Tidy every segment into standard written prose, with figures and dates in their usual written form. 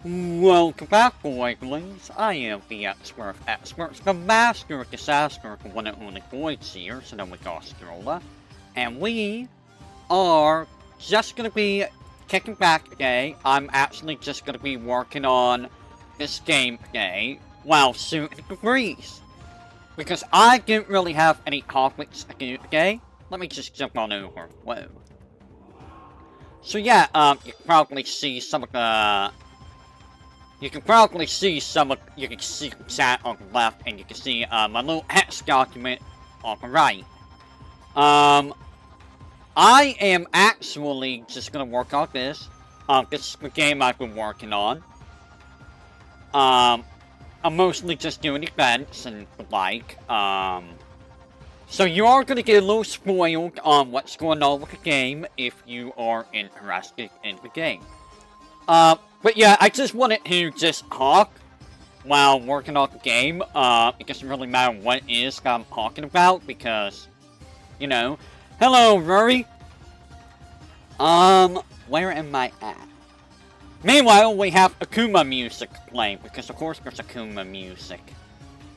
Welcome back, boys. I am the expert the master of disaster, the one and only Boyd's here, so then we got Strolla. And we are just gonna be kicking back today. I'm actually just gonna be working on this game today, while suiting degrees. Because I didn't really have any topics to do today. Let me just jump on over. Whoa. So yeah, you can probably see some of the... You can see chat on the left, and you can see my little text document on the right. I am actually just gonna work on this. This is the game I've been working on. I'm mostly just doing events and the like. So you are gonna get a little spoiled on what's going on with the game if you are interested in the game. But yeah, I just wanted to just talk while working on the game. It doesn't really matter what it is that I'm talking about because, you know. Hello, Rory! Where am I at? Meanwhile, we have Akuma music playing, because of course there's Akuma music.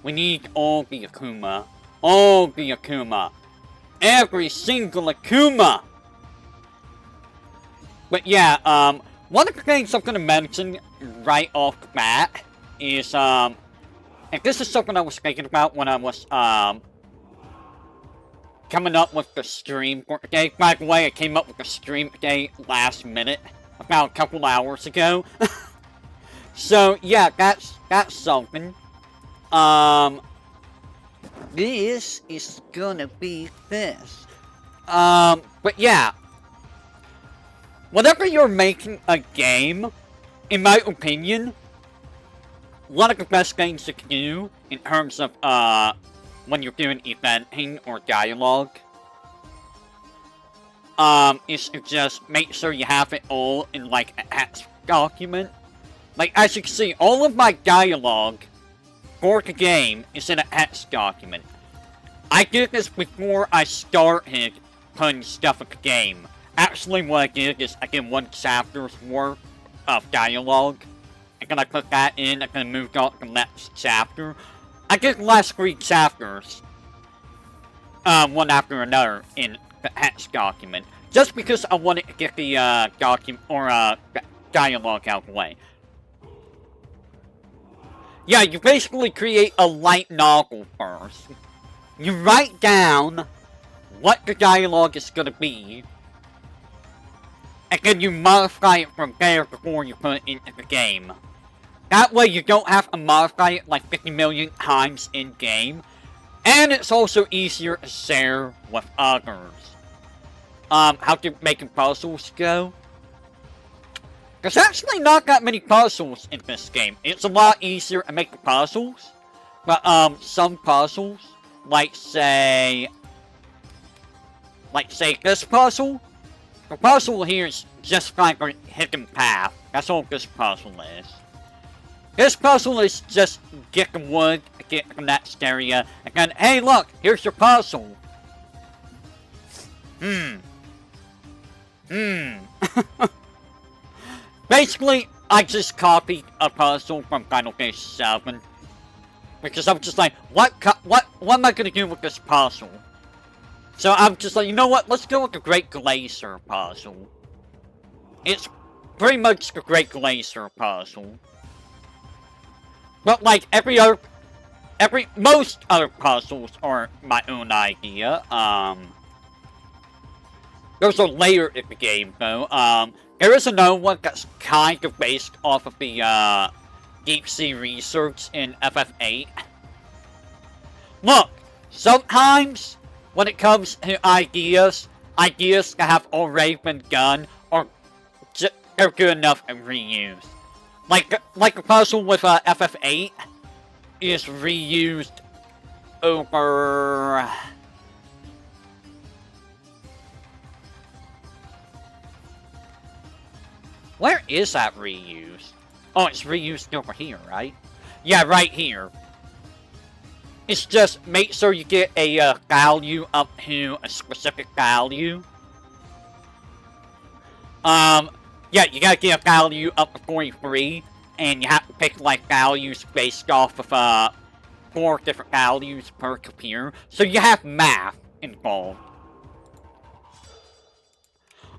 We need all the Akuma. All the Akuma. Every single Akuma! But yeah, one of the things I'm gonna mention right off the bat is, and this is something I was thinking about when I was, coming up with the stream for today. By the way, I came up with the stream today last minute, about a couple hours ago. So, yeah, that's something. This is gonna be this. But yeah. Whenever you're making a game, in my opinion, one of the best things you can do in terms of, when you're doing eventing or dialogue, is to just make sure you have it all in, like, a text document. Like, as you can see, all of my dialogue for the game is in a text document. I did this before I started putting stuff in the game. Actually, what I did is I did one chapter's worth of dialogue, and then I put that in, and then moved on to the next chapter. I did the last 3 chapters, one after another, in the text document, just because I wanted to get the, dialogue out of the way. Yeah, you basically create a light novel first. You write down what the dialogue is gonna be, and then you modify it from there before you put it into the game. That way you don't have to modify it like 50 million times in-game. And it's also easier to share with others. How do making puzzles go? There's actually not that many puzzles in this game. It's a lot easier to make the puzzles. But, some puzzles, like say this puzzle. The puzzle here is just like a hidden path. That's all this puzzle is. This puzzle is just get the wood, get the next area, and then, hey look, here's your puzzle. Basically, I just copied a puzzle from Final Fantasy VII. Because I'm just like, what am I gonna do with this puzzle? So I'm just like, you know what, let's go with the Great Glacier puzzle. It's pretty much the Great Glacier puzzle. But like most other puzzles are my own idea. There's a layer in the game though. There is another one that's kind of based off of the deep sea research in FF8. Look, sometimes when it comes to ideas that have already been done, or they're good enough and reused. Like a puzzle with FF8 is reused over... Where is that reused? Oh, it's reused over here, right? Yeah, right here. It's just make sure you get a value up to a specific value. Yeah, you gotta get a value up to 43. and you have to pick, like, values based off of, 4 different values per computer. So you have math involved.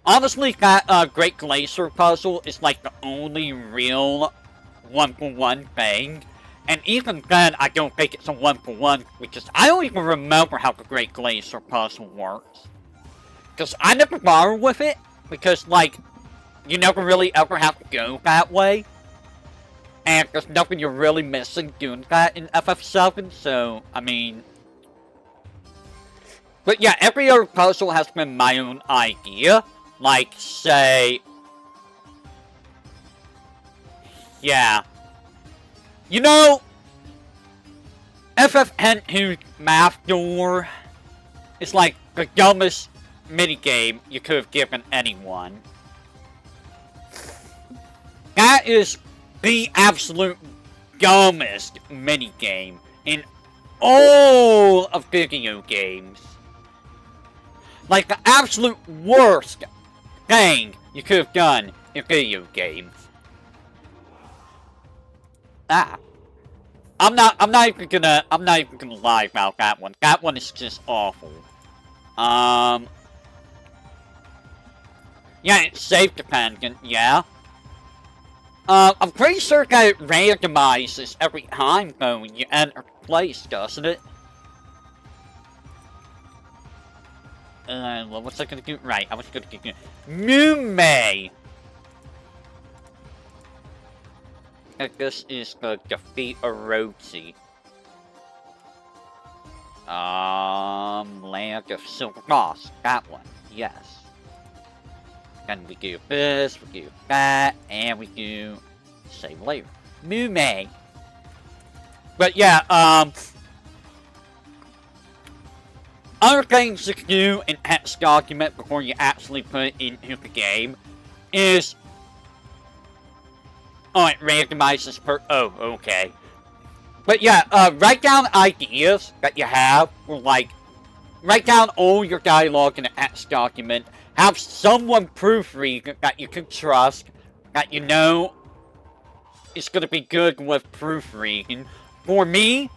Honestly, that, Great Glacier puzzle is, like, the only real one-for-one thing. And even then, I don't think it's a one-for-one, because I don't even remember how the Great Glacier puzzle works. Because I never bother with it, because, like, you never really ever have to go that way. And there's nothing you're really missing doing that in FF7, so, I mean... But yeah, every other puzzle has been my own idea. Like, say... Yeah. You know... FF Hentu's Math Door is like the dumbest minigame you could have given anyone. That is the absolute dumbest minigame in all of video games. Like the absolute worst thing you could have done in video games. I'm not even gonna lie about that one. That one is just awful. Yeah, it's safe dependent, yeah. I'm pretty sure that it randomizes every time, though, when you enter the place, doesn't it? What was I gonna do? Right, I was gonna do... Mume! This is the defeat Orochi. Land of Silver Moss. That one, yes. Then we do this, we do that, and we do save later. Mume. But yeah, other things you can do in text document before you actually put it into the game is... Oh, it randomizes per... Oh, okay. But yeah, write down ideas that you have, or like, write down all your dialogue in a text document. Have someone proofread that you can trust, that you know is going to be good with proofreading. For me,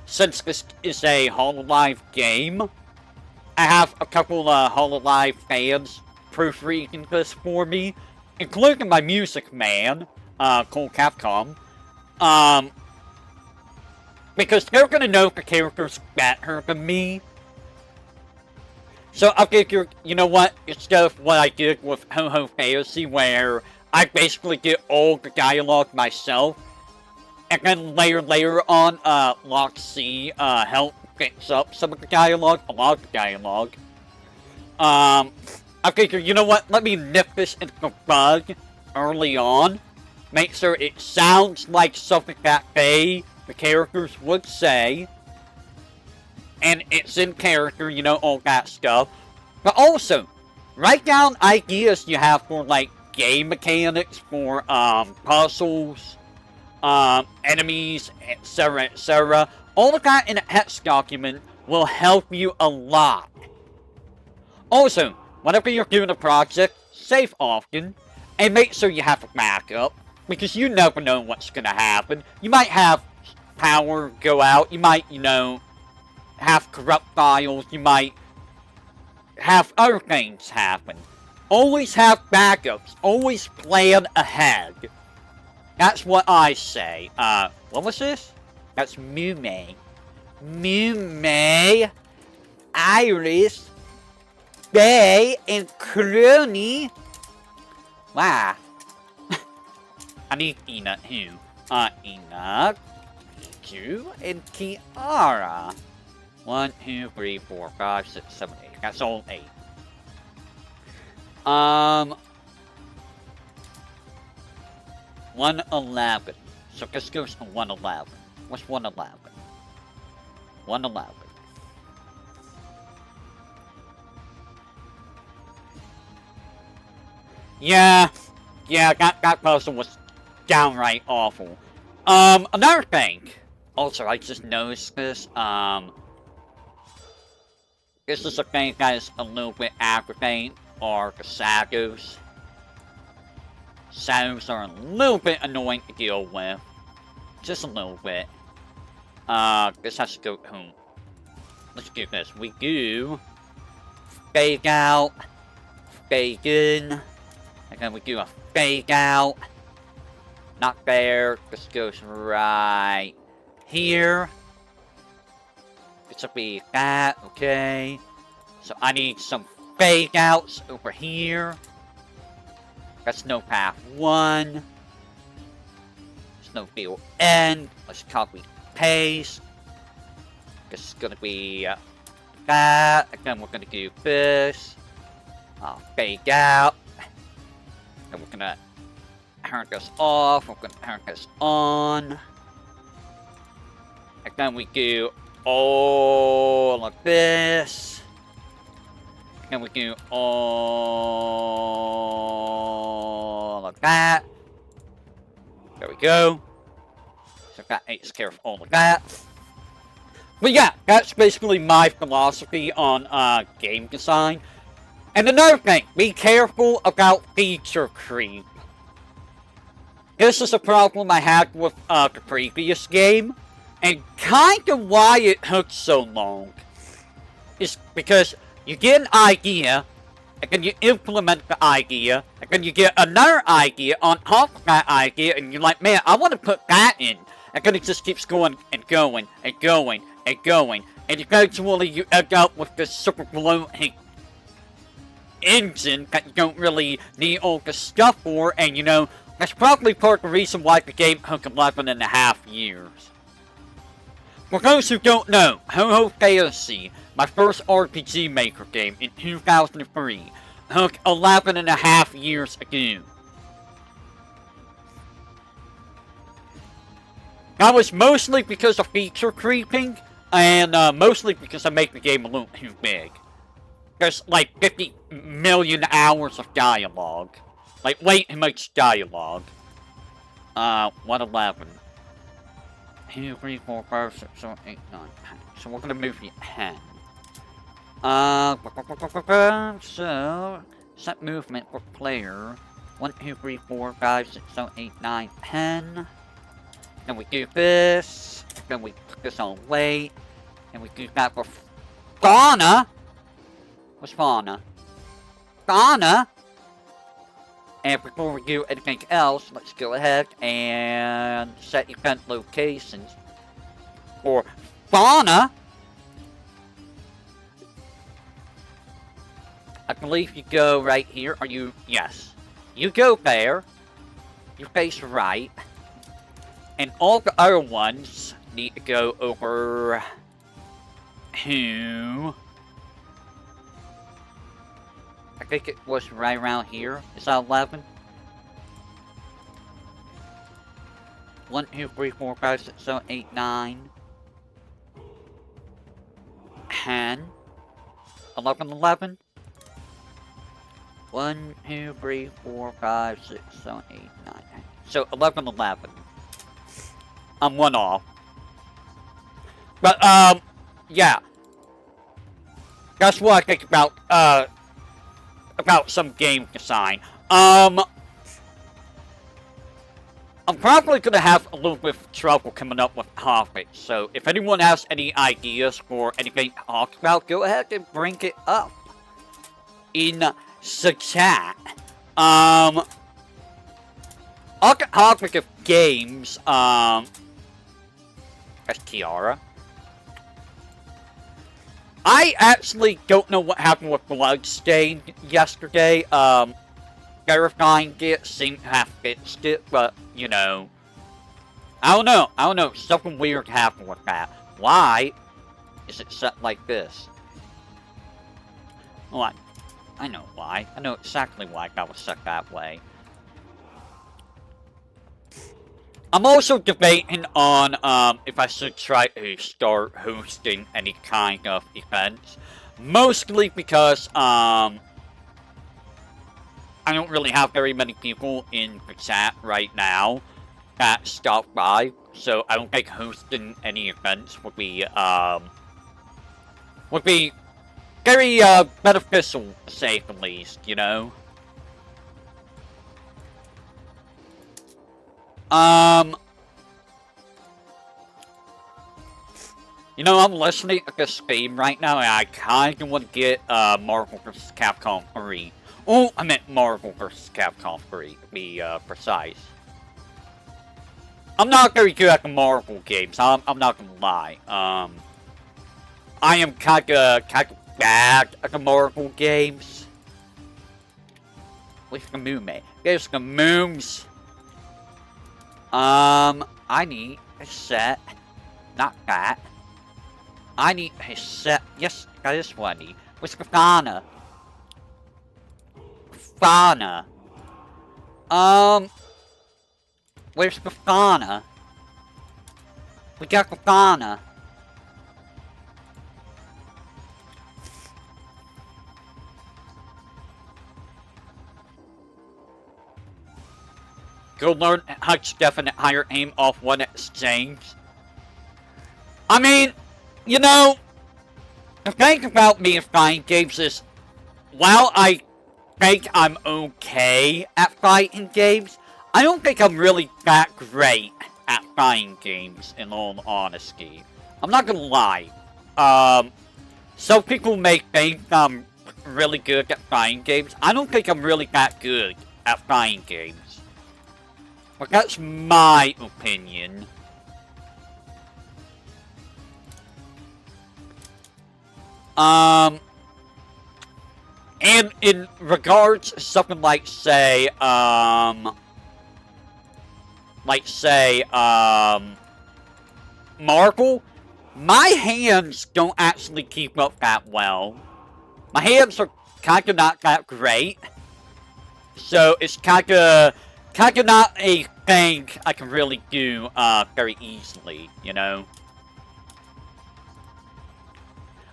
since this is a Hololive game, I have a couple of Hololive fans proofreading this for me, including my music man, Cole Capcom. Because they're going to know the characters better than me. So I figure, you know what, instead of what I did with Ho-Ho Fantasy, where I basically did all the dialogue myself, and then later on, Lock C helped fix up some of the dialogue, a lot of the dialogue. I figure, you know what, let me nip this into the bud early on, make sure it sounds like something that the characters would say, and it's in character, you know, all that stuff. But also, write down ideas you have for, like, game mechanics, for, puzzles, enemies, etc., etc. All of that in a text document will help you a lot. Also, whenever you're doing a project, save often, and make sure you have a backup, because you never know what's gonna happen. You might have power go out, you might, you know, have corrupt files, you might have other things happen. Always have backups, always plan ahead. That's what I say. What was this? That's Mume. Mume, Iris, Bay, and Crony. Wow. I need Enoch too. Enoch, Ichu, and Kiara. 1, 2, 3, 4, 5, 6, 7, 8. That's all 8. 111. So this goes to 111. What's 111? 111. Yeah, that person was downright awful. Another thing. Also, I just noticed this, this is a thing that is a little bit aggravating, are the shadows. Sounds are a little bit annoying to deal with. Just a little bit. This has to go home. Let's do this. We do fake out, fake in, and then we do a fake out. Not there. This goes right here. This will be that, okay. So I need some fake outs over here. That's no path 1. Snowfield end. Let's copy paste. This is gonna be that. Again, we're gonna do this. Fake out. And we're gonna turn this off. We're gonna turn this on. Again, we do all of this. And we do all of that. There we go. So that takes care of all of that. But yeah, that's basically my philosophy on game design. And another thing, be careful about feature creep. This is a problem I had with the previous game. And kind of why it took so long. Is because you get an idea, and then you implement the idea, and then you get another idea on top of that idea, and you're like, man, I want to put that in. And then it just keeps going and going and going and going. And eventually you end up with this super bloated engine that you don't really need all the stuff for, and you know, that's probably part of the reason why the game took 11.5 years. For those who don't know, Ho-Ho Fantasy, my first RPG Maker game in 2003, took 11.5 years ago. That was mostly because of feature creeping, and mostly because I make the game a little too big. There's like 50 million hours of dialogue. Like, way too much dialogue. 111. 2, 3, 4, 5, 6, 7, 8, 9, 10. So we're gonna move the 10. So, set movement for player. 1, 2, 3, 4, 5, 6, 7, 8, 9, 10. Then we do this. Then we put this on wait. And we do that for fauna. What's fauna? Fauna! And before we do anything else, let's go ahead and set event locations for fauna. I believe you go right here. Are you? Yes. You go there. You face right. And all the other ones need to go over to... I think it was right around here. Is that 11? 1, 2, 3, 4, 5, 6, 7, 8, 9. 10. 11, 11. 1, 2, 3, 4, 5, 6, 7, 8, 9, 10. So 11, 11. I'm one off. But, yeah. That's what I think about some game design. I'm probably gonna have a little bit of trouble coming up with topics, so if anyone has any ideas for anything to talk about, go ahead and bring it up in the chat. On the topic of games, that's Kiara. I actually don't know what happened with Bloodstained yesterday. Verifying it seemed to have fixed it, but, you know. I don't know. Something weird happened with that. Why is it set like this? Well, I know why. I know exactly why that was set that way. I'm also debating on if I should try to start hosting any kind of events. Mostly because I don't really have very many people in the chat right now that stop by. So I don't think hosting any events would be very beneficial, to say the least, you know? You know, I'm listening to this game right now, and I kind of want to get Marvel vs. Capcom 3. Oh, I meant Marvel vs. Capcom 3, to be precise. I'm not very good at the Marvel games. I'm not gonna lie. I am kind of bad at the Marvel games. Where's the moon, mate? There's the moons. I need a set. Not that. I need a set. Yes, that is what I need. Where's the fauna? Fauna. Where's the fauna? We got the fauna. Go learn how to definite higher aim off one exchange. I mean, you know, the thing about me in fighting games is, while I think I'm okay at fighting games, I don't think I'm really that great at fighting games, in all honesty. I'm not gonna lie. Some people may think I'm really good at fighting games. I don't think I'm really that good at fighting games. But that's my opinion. And in regards to something like, say, Marvel, my hands don't actually keep up that well. My hands are kind of not that great. So it's kind of not a thing I can really do, very easily, you know?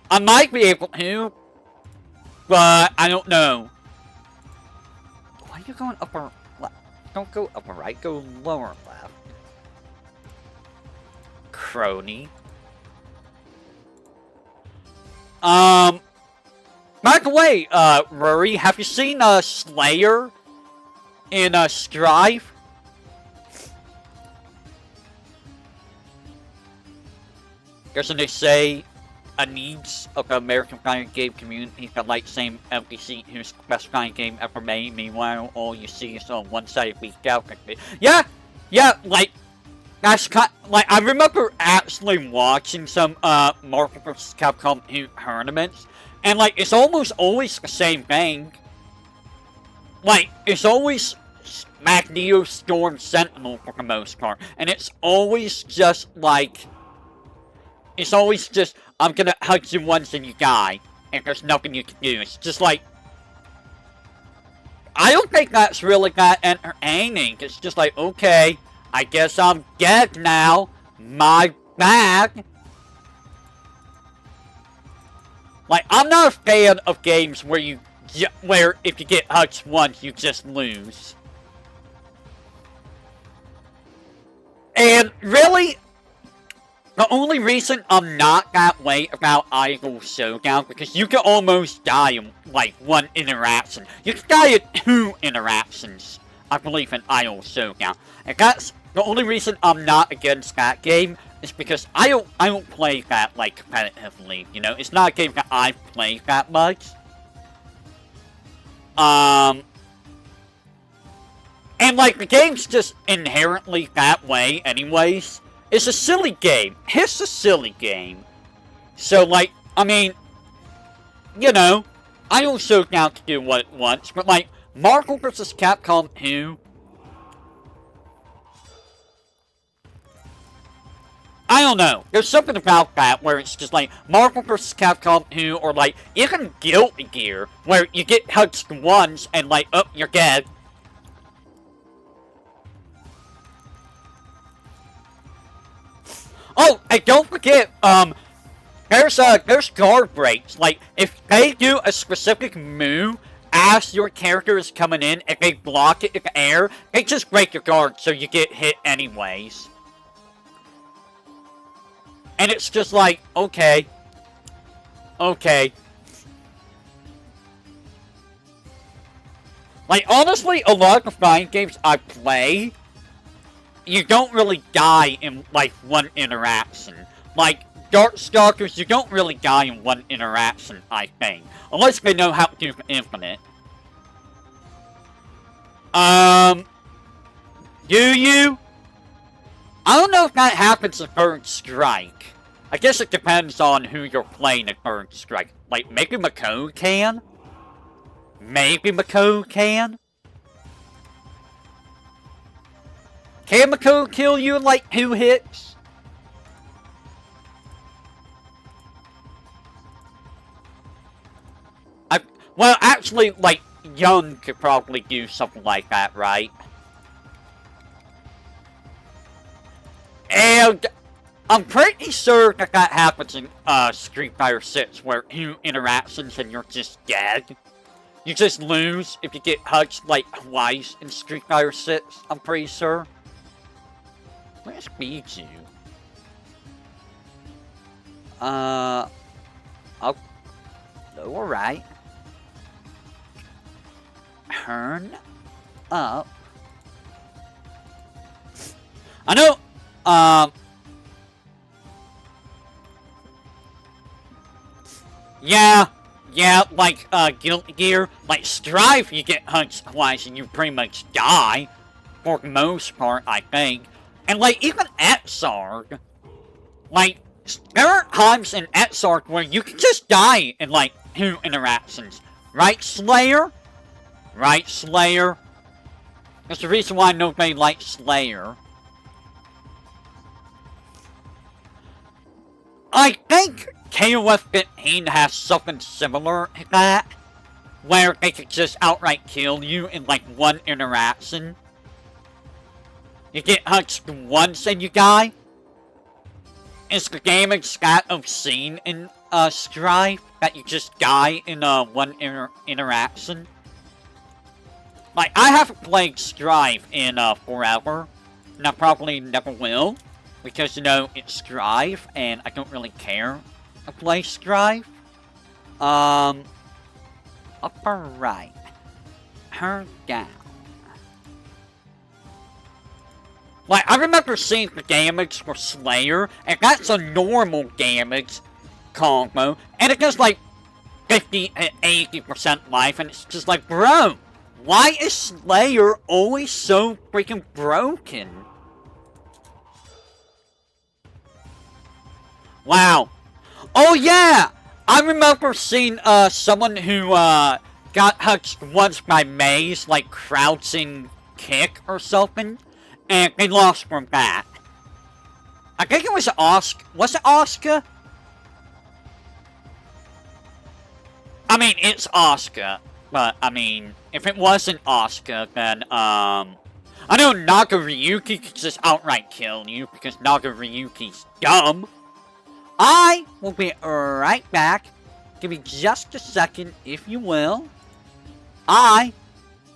I might be able to, but I don't know. Why are you going upper left? Don't go upper right, go lower left. Crony. By the way, Rory, have you seen, Slayer in, Strive? Doesn't it say a needs of the American fighting game community that like same MPC who's the best fighting game ever made? Meanwhile, all you see is on one side leaked out. Yeah, like that's kind. Like I remember actually watching some Marvel vs. Capcom 2 tournaments, and like it's almost always the same thing. Like it's always Magneto, Storm, Sentinel for the most part, and it's always just like. It's always just, I'm gonna hug you once and you die, and there's nothing you can do. It's just like, I don't think that's really that entertaining. It's just like, okay, I guess I'm dead now. My bad. Like, I'm not a fan of games where where if you get hugged once, you just lose. And really, the only reason I'm not that way about Idol Showdown, because you can almost die in, like, one interaction. You can die in 2 interactions, I believe, in Idol Showdown. And that's the only reason I'm not against that game, is because I don't play that, like, competitively, you know? It's not a game that I play that much. And, like, the game's just inherently that way anyways. It's a silly game. It's a silly game. So, like, I mean, you know, I don't show down to do what it wants, but, like, Marvel vs. Capcom 2, I don't know. There's something about that where it's just, like, Marvel vs. Capcom 2, or, like, even Guilty Gear, where you get hugged once and, like, oh, you're dead. Oh, and don't forget, there's guard breaks. Like, if they do a specific move as your character is coming in, if they block it in the air, they just break your guard so you get hit anyways. And it's just like, okay. Okay. Like, honestly, a lot of the fighting games I play, you don't really die in, like, one interaction. Like, Darkstalkers, you don't really die in one interaction, I think. Unless they know how to do infinite. Do you? I don't know if that happens at third strike. I guess it depends on who you're playing at third strike. Like, maybe Mako can? Maybe Mako can? Can Mako kill you in, like, 2 hits? Well, actually, like, Young could probably do something like that, right? And I'm pretty sure that that happens in Street Fighter 6, where 2 interactions and you're just dead. You just lose if you get hugged, like, twice in Street Fighter 6, I'm pretty sure. Where's Bijou? Oh, alright. Turn up. I know, yeah, like, Guilty Gear, like, Strife, you get hunched twice and you pretty much die, for the most part, I think. And, like, even at Sarg, like, there are times in Sarg where you can just die in, like, 2 interactions. Right, Slayer? Right, Slayer? That's the reason why nobody likes Slayer. I think KOF 15 has something similar to that, where they could just outright kill you in, like, 1 interaction. You get hunched once and you die. Is the damage that obscene in Strife, that you just die in 1 interaction? Like, I haven't played Strife in forever, and I probably never will, because, you know, it's Strife, and I don't really care to play Strife. Upper right. Turn down. Like, I remember seeing the damage for Slayer, and that's a normal damage combo, and it does, like, 50 and 80% life, and it's just like, bro, why is Slayer always so freaking broken? Wow. Oh yeah! I remember seeing someone who got hugged once by Maze, like crouching kick or something, and they lost from that. I think it was Oscar. Was it Oscar? I mean, it's Oscar, but I mean, if it wasn't Oscar, then I know Nagariyuki could just outright kill you because Nagariyuki's dumb. I will be right back. Give me just a second, if you will. I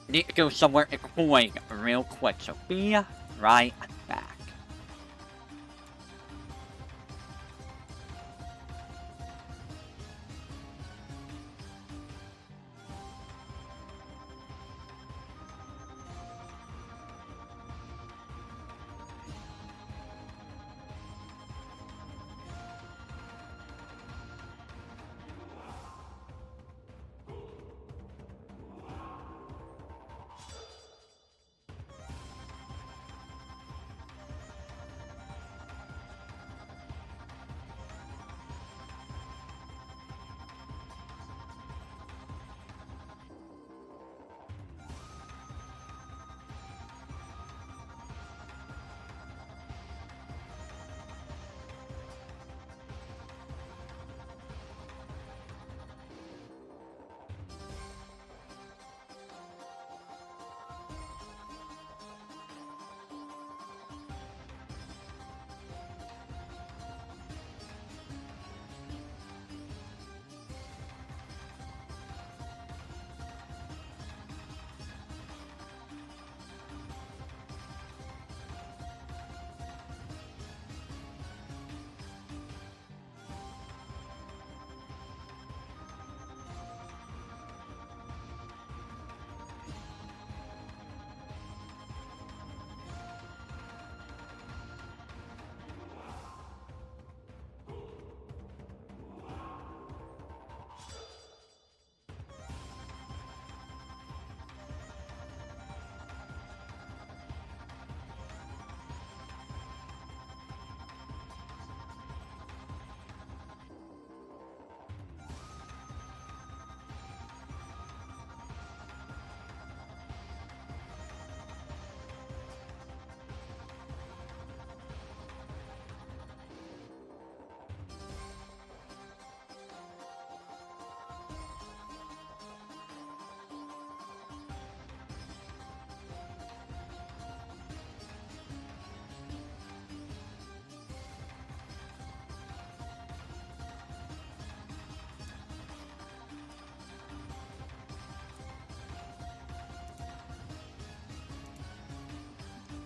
need to go somewhere quick real quick, so be right back.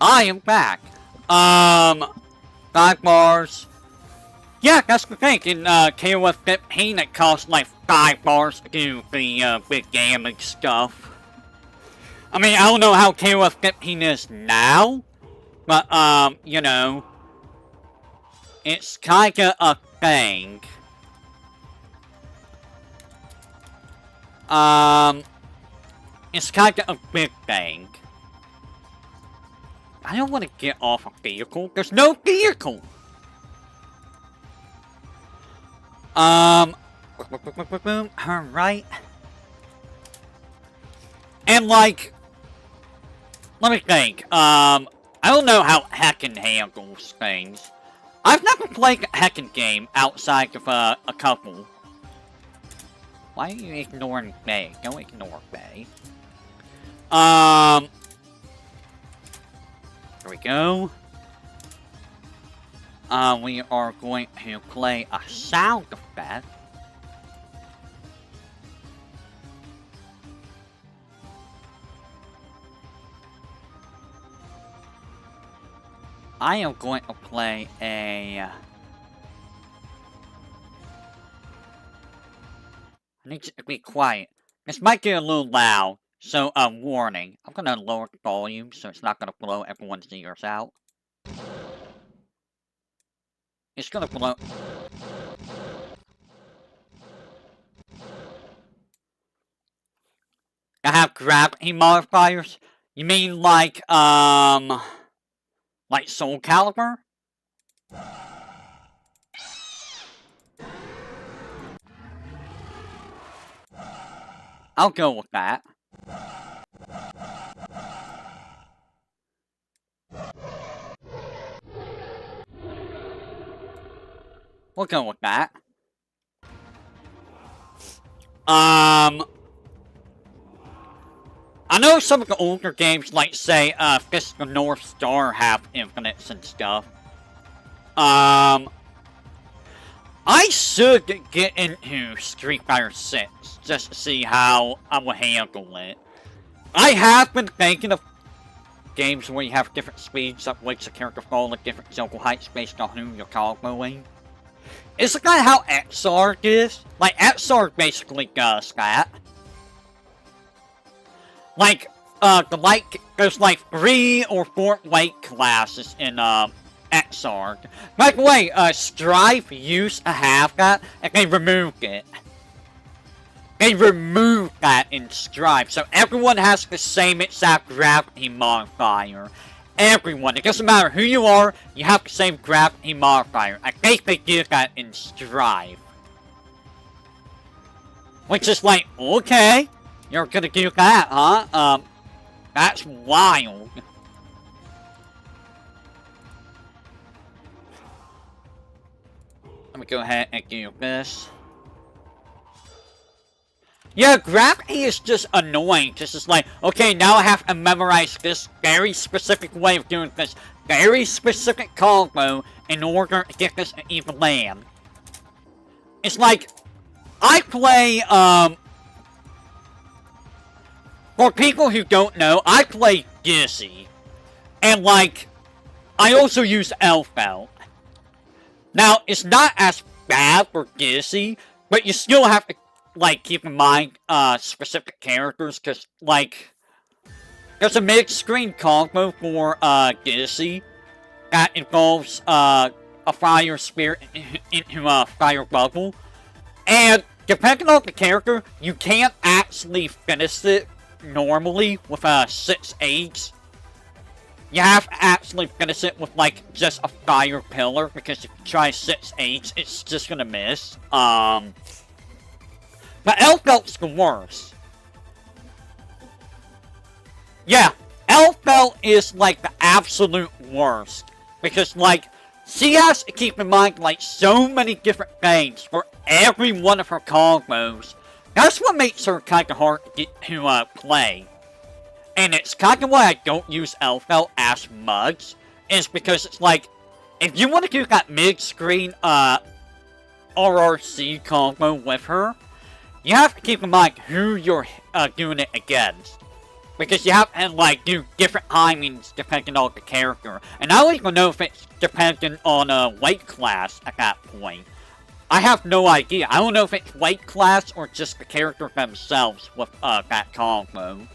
I am back. 5 bars. Yeah, that's the thing. In KOF 15, it costs like 5 bars to do the big damage stuff. I mean, I don't know how KOF 15 is now, but you know, it's kinda a thing. It's kinda a big thing. I don't want to get off a vehicle. There's no vehicle! Alright. And like, let me think. I don't know how Heckin handles things. I've never played a Heckin game outside of a couple. Why are you ignoring Bay? Don't ignore Bay. Here we go. We are going to play a sound effect. I am going to play a... I need to be quiet. This might get a little loud, so warning. I'm gonna lower the volume so it's not gonna blow everyone's ears out. It's gonna blow... I have gravity modifiers? You mean like Soul Calibur? I'll go with that. We'll go with that. I know some of the older games, like, say, Fist of the North Star have infinites and stuff. I should get into Street Fighter 6, just to see how I will handle it. I have been thinking of games where you have different speeds that makes a character fall at different zone heights based on who you're comboing. It's kind of how XR is. Like, XR basically does that. Like, there's like 3 or 4 weight classes in, XR. By the way, Strife used to have that, and they removed it. They removed that in Strife, so everyone has the same exact gravity modifier. Everyone, it doesn't matter who you are, you have the same gravity modifier. I think they did that in Strife. Which is like, okay, you're gonna do that, huh? That's wild. Let me go ahead and do this. Yeah, gravity is just annoying. Just is like, okay, now I have to memorize this very specific way of doing this very specific combo in order to get this to even land. It's like, I play, for people who don't know, I play Dizzy. And like, I also use Elfelt. Now, it's not as bad for Dizzy, but you still have to, like, keep in mind, specific characters, because, like, there's a mid-screen combo for, Dizzy that involves, a fire spirit into a fire bubble, and depending on the character, you can't actually finish it normally with, 6-8. You have to actually finish it with, like, just a fire pillar, because if you try 6-8, it's just gonna miss. But Elfelt's the worst. Yeah, Elfelt is, like, the absolute worst. Because, like, she has to keep in mind, like, so many different things for every one of her combos. That's what makes her kind of hard to get to, play. And it's kind of why I don't use Elfelt as much, is because it's like, if you want to do that mid-screen, RRC combo with her, you have to keep in mind who you're, doing it against. Because you have to, like, do different timings depending on the character. And I don't even know if it's dependent on a weight class at that point. I have no idea. I don't know if it's weight class or just the characters themselves with that combo.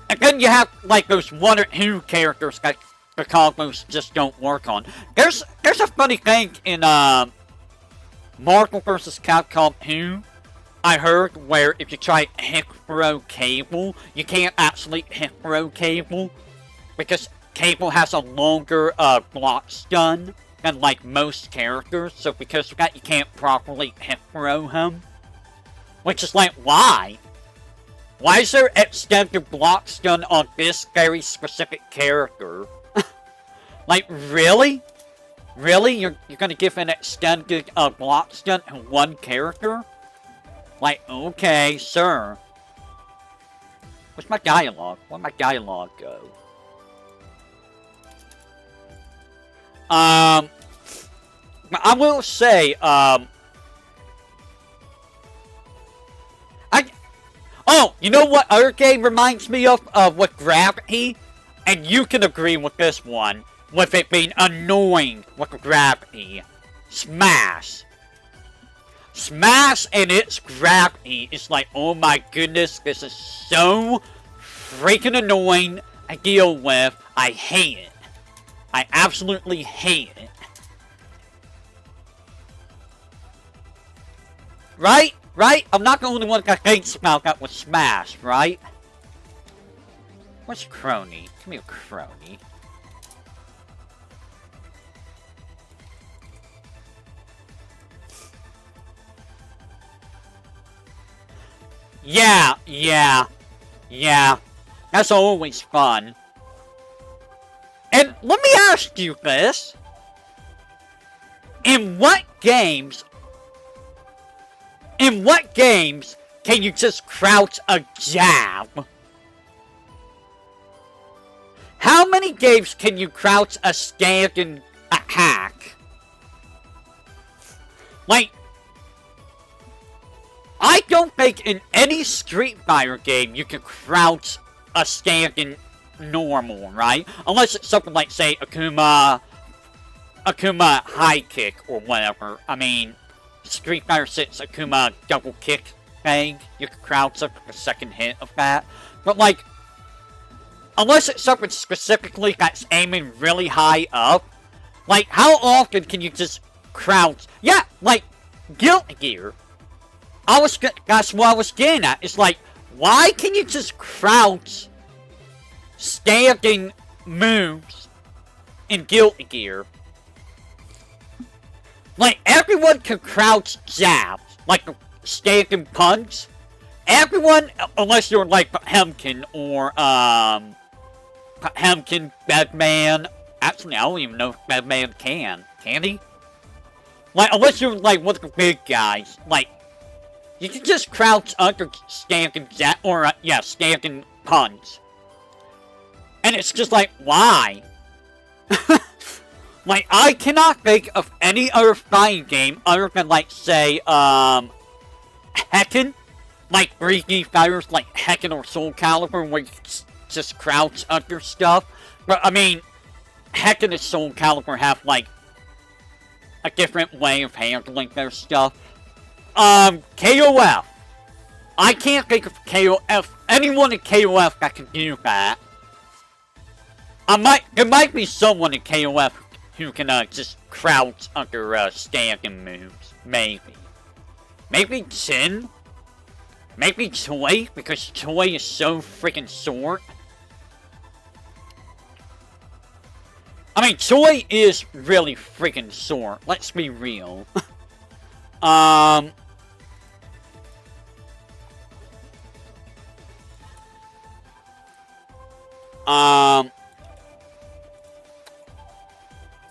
And then you have, like, those one or two characters that the combos just don't work on. There's a funny thing in Marvel vs. Capcom 2, I heard, where if you try hit throw Cable, you can't actually hit throw Cable because Cable has a longer block stun than like most characters, so because of that you can't properly hit throw him. Which is like, why? Why is there extended block stun on this very specific character? Like, really? Really? You're gonna give an extended block stun to one character? Like, okay, sir. Where's my dialogue? Where'd my dialogue go? I will say, oh, you know what other game reminds me of with gravity? And you can agree with this one, with it being annoying with gravity. Smash. Smash and its gravity is like, oh my goodness, this is so freaking annoying to deal with. I hate it. I absolutely hate it. Right? Right? I'm not the only one that hates about that with Smash, right? What's Crony? Give me a Crony. Yeah. That's always fun. And let me ask you this. In what games can you just crouch a jab? How many games can you crouch a standing attack? Like, I don't think in any Street Fighter game you can crouch a standing normal, right? Unless it's something like, say, Akuma high kick or whatever. I mean, Street Fighter 6 Akuma double kick thing, you can crouch up the second hit of that. But like, unless it's something specifically that's aiming really high up, like, how often can you just crouch? Yeah, like, Guilty Gear. That's what I was getting at. It's like, why can you just crouch standing moves in Guilty Gear? Like, everyone can crouch jabs, like standing punch. Everyone, unless you're like Hemkin or Hemkin, Bedman. Actually, I don't even know if Bedman can. Can he? Like, unless you're like one of the big guys, like, you can just crouch under standing jab or standing punch. And it's just like, why? Like, I cannot think of any other fighting game other than, like, say, Tekken. Like, 3D fighters like Tekken or Soul Calibur, where you just crouch under stuff. But, I mean, Tekken and Soul Calibur have, like, a different way of handling their stuff. KOF. I can't think of KOF, anyone in KOF that can do that. There might be someone in KOF who can just crouch under standing moves. Maybe. Maybe Jin? Maybe Choi, because Choi is so freaking short. I mean, Choi is really freaking short. Let's be real. I'm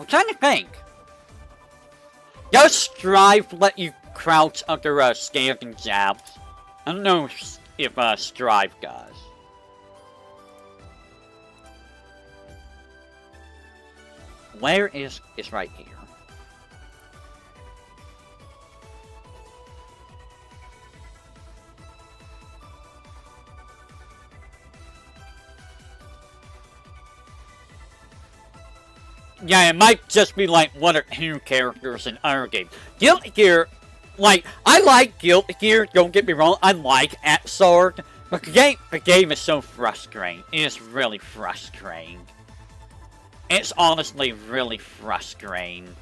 trying to think. Does Strive let you crouch under standing jabs? I don't know if Strive does. Where is... It's right here. Yeah, it might just be like one or two characters in our game. Guilty Gear, like, I like Guilty Gear, don't get me wrong, I like Atsarg, but the game is so frustrating. It is really frustrating. It's honestly really frustrating.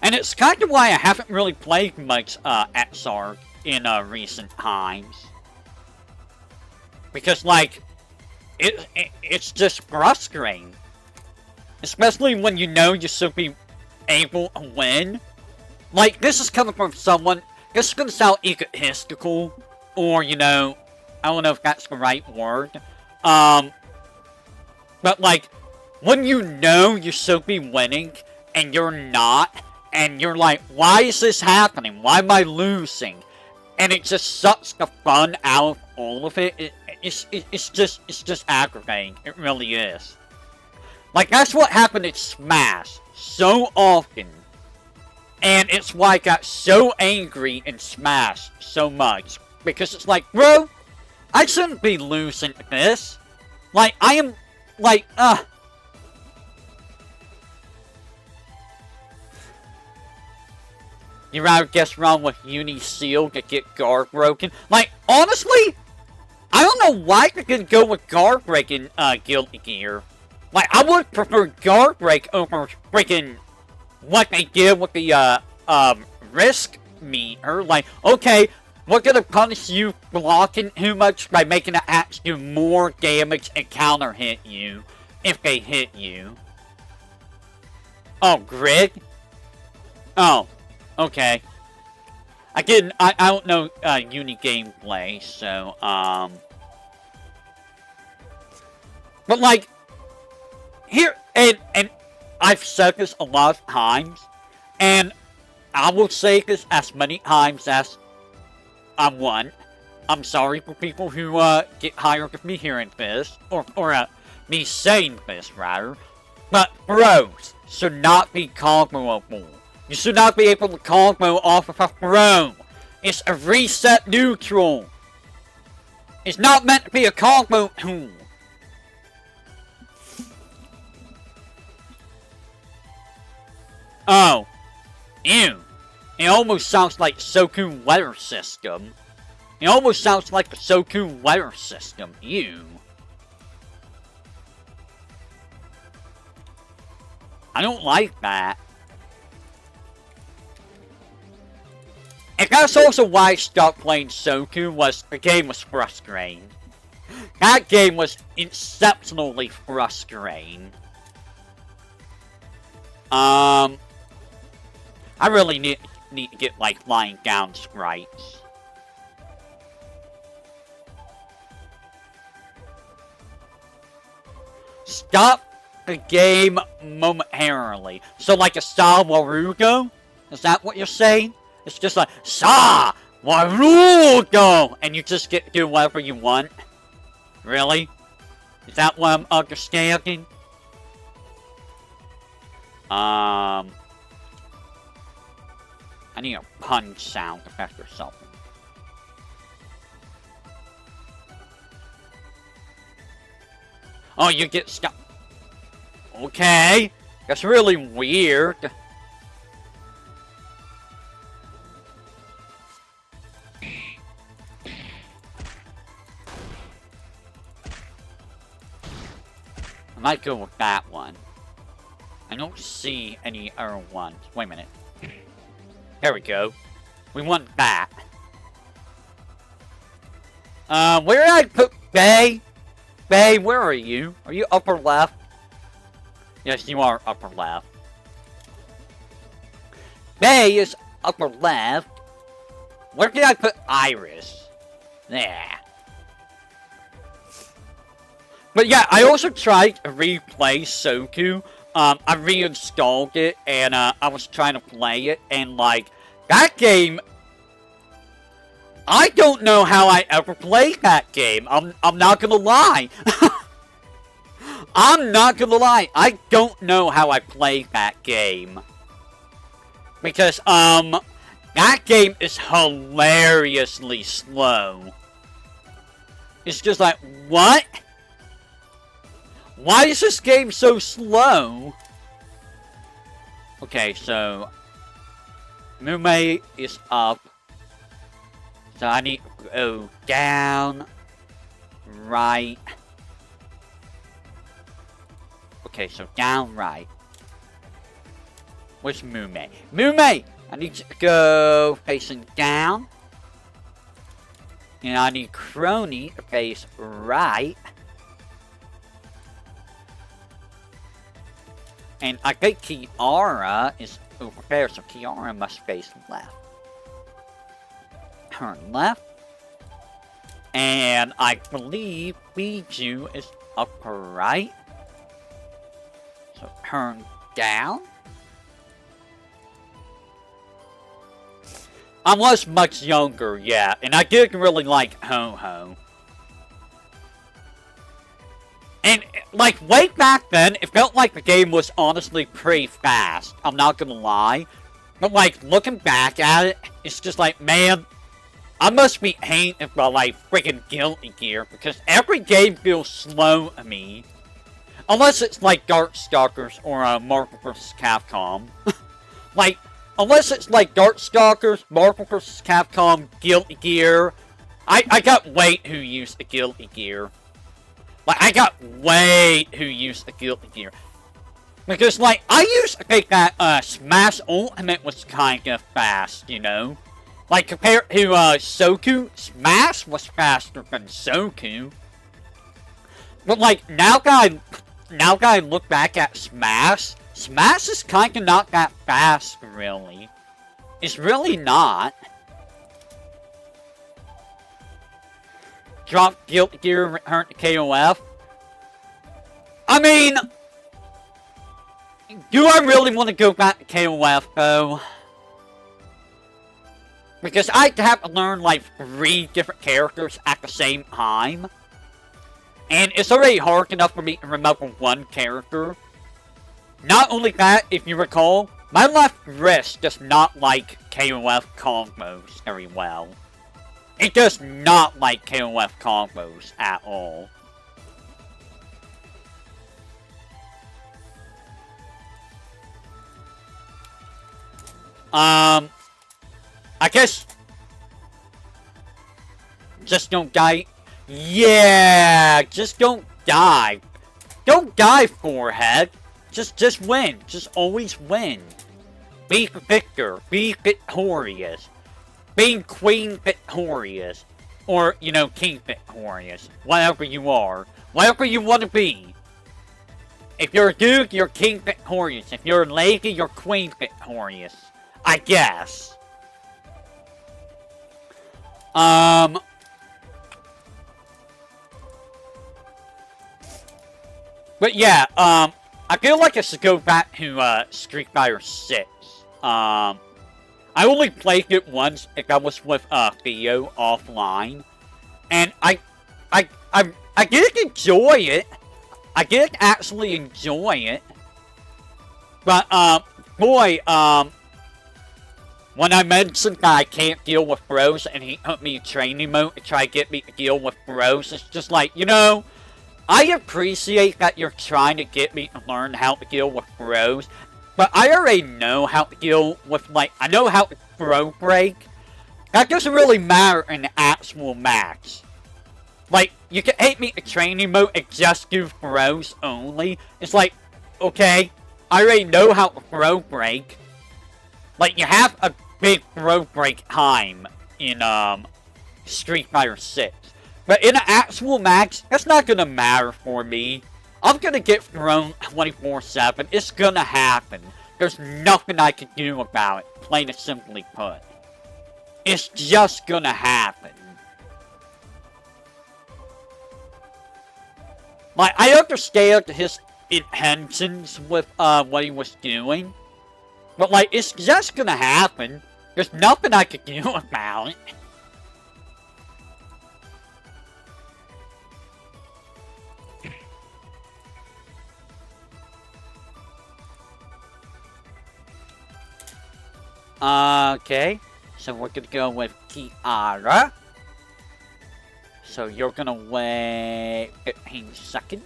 And it's kind of why I haven't really played much Atsarg in recent times. Because, like, it's just frustrating. Especially when you know you should be able to win. Like, this is coming from someone, this is going to sound egotistical, or, you know, I don't know if that's the right word. But, like, when you know you should be winning, and you're not, and you're like, why is this happening? Why am I losing? And it just sucks the fun out of all of it. It's just aggravating. It really is. Like, that's what happened in Smash so often. And it's why I got so angry in Smash so much. Because it's like, bro, I shouldn't be losing this. Like, I am, like, You'd rather guess wrong with Uni Seal to get guard broken? Like, honestly, I don't know why they could go with guard breaking Guilty Gear. Like, I would prefer guard break over freaking what they did with the risk meter. Like, okay, we're gonna punish you blocking too much by making the axe do more damage and counter hit you if they hit you. Oh, grid? Oh, okay. I don't know Uni gameplay, so but like here and I've said this a lot of times, and I will say this as many times as I want. I'm sorry for people who get tired of me hearing this, or me saying this rather. But bros should not be comboable. You should not be able to combo off of a throw. It's a reset neutral. It's not meant to be a combo tool. Oh. Ew. It almost sounds like Soku weather system. It almost sounds like the Soku weather system. Ew. I don't like that. And that's also why I stopped playing Soku, was the game was frustrating. That game was exceptionally frustrating. I really need to get, like, lying down sprites. Stop the game momentarily. So, like a Sa Warugo? Is that what you're saying? It's just like, Sa Warugo! And you just get to do whatever you want? Really? Is that what I'm understanding? I need a punch sound effect or something. Oh, you get stuck. Okay. That's really weird. I might go with that one. I don't see any other ones. Wait a minute. There we go. We want that. Where did I put Bay? Bay, where are you? Are you upper left? Yes, you are upper left. Bay is upper left. Where did I put Iris? There. But yeah, I also tried to replay Soku. I reinstalled it, and I was trying to play it, and like, that game, I don't know how I ever played that game. I'm not gonna lie. I'm not gonna lie. I don't know how I played that game. Because, that game is hilariously slow. It's just like, what? Why is this game so slow? Okay, so Mume is up. So I need to go down, right. Okay, so down, right. Where's Mume? Mume! I need to go facing down. And I need Crony to face right. And I think Kiara is over there, so Kiara must face left. Turn left. And I believe Biju is upright. So turn down. I was much younger, yeah, and I did really like Ho-Ho. And, like, way back then, it felt like the game was honestly pretty fast. I'm not gonna lie. But, like, looking back at it, it's just like, man, I must be hated by, like, freaking Guilty Gear, because every game feels slow to me. Unless it's, like, Darkstalkers or Marvel vs. Capcom. Like, unless it's, like, Darkstalkers, Marvel vs. Capcom, Guilty Gear. I got way too used to Guilty Gear. Like, I got way too used to Guilty Gear. Because, like, I used to think that, Smash Ultimate was kind of fast, you know? Like, compared to, Soku, Smash was faster than Soku. But, like, now that I look back at Smash, Smash is kind of not that fast, really. It's really not. Drop Guilty Gear, return to KOF. I mean, do I really want to go back to KOF, though? Because I have to learn, like, 3 different characters at the same time. And it's already hard enough for me to remember 1 character. Not only that, if you recall, my left wrist does not like KOF combos very well. It does not like KOF combos at all. I guess just don't die. Yeah, just don't die. Don't die, Forehead. Just win. Just always win. Be victor. Be victorious. Being Queen victorious. Or, you know, King victorious. Whatever you are. Whatever you want to be. If you're a Duke, you're King victorious. If you're a Lady, you're Queen victorious. I guess. But yeah, I feel like I should go back to, Street Fighter 6. I only played it once if I was with, Theo offline. And I did enjoy it. I did actually enjoy it. But, boy, when I mentioned that I can't deal with bros and he put me in training mode to try to get me to deal with bros, it's just like, you know, I appreciate that you're trying to get me to learn how to deal with bros, but I already know how to deal with, like, I know how to bro break. That doesn't really matter in the actual match. Like, you can hate me in training mode and just do bros only. It's like, okay, I already know how to bro break. Like, you have a big bro break time in, Street Fighter 6. But in an actual match, that's not gonna matter for me. I'm gonna get thrown 24/7. It's gonna happen. There's nothing I can do about it, plain and simply put. It's just gonna happen. Like, I understand his intentions with, what he was doing. But, like, it's just gonna happen. There's nothing I can do about it. Okay, so we're gonna go with Kiara. So you're gonna wait 15 seconds.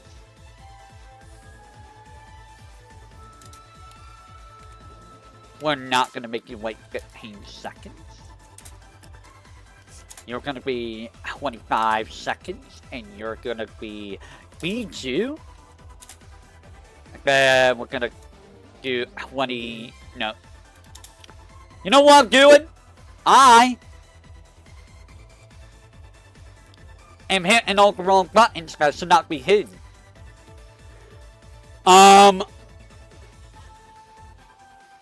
we're not gonna make you wait 15 seconds. You're gonna be 25 seconds, and you're gonna be B2. Then we're gonna do 20. No. You know what I'm doing? I am hitting all the wrong buttons that should not be hidden.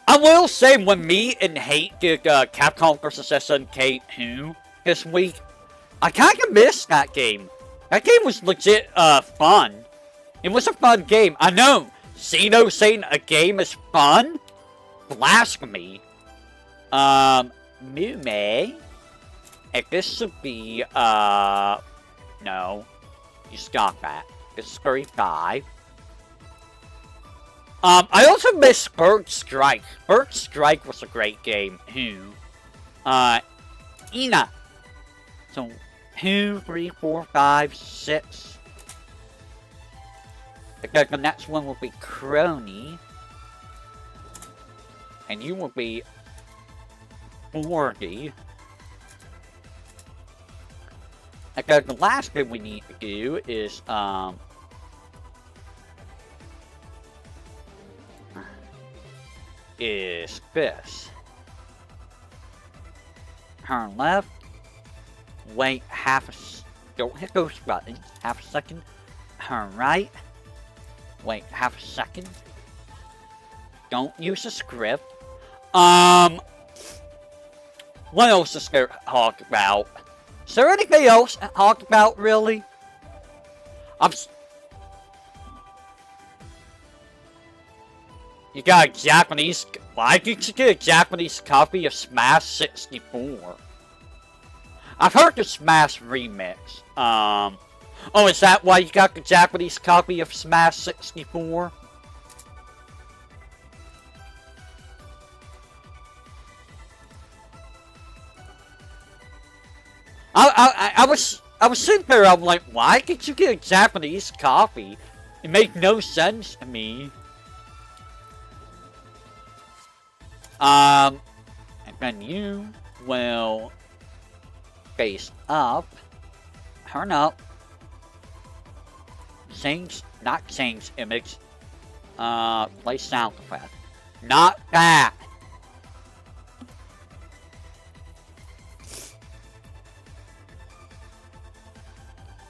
I will say when me and Hate did Capcom vs SNK 2 this week, I kind of missed that game. That game was legit fun. It was a fun game. I know, Zeno saying a game is fun? Blasphemy. Mume. If this should be, no. You stop that. This is 35. I also missed Bird Strike. Bird Strike was a great game, too. Ina. So, 2, 3, 4, 5, 6. Because the next one will be Crony. And you will be 40. Okay, the last thing we need to do is, this. Turn left. Wait don't hit those buttons. Half a second. Turn right. Wait half a second. Don't use the script. What else is there to talk about? Is there anything else to talk about, really? You got a Japanese... Why did you get a Japanese copy of Smash 64? I've heard the Smash remix. Oh, is that why you got the Japanese copy of Smash 64? I was sitting there, I'm like, why did you get a Japanese copy? It made no sense to me. And then you will face up, turn up, not change image, play sound effect. Not that!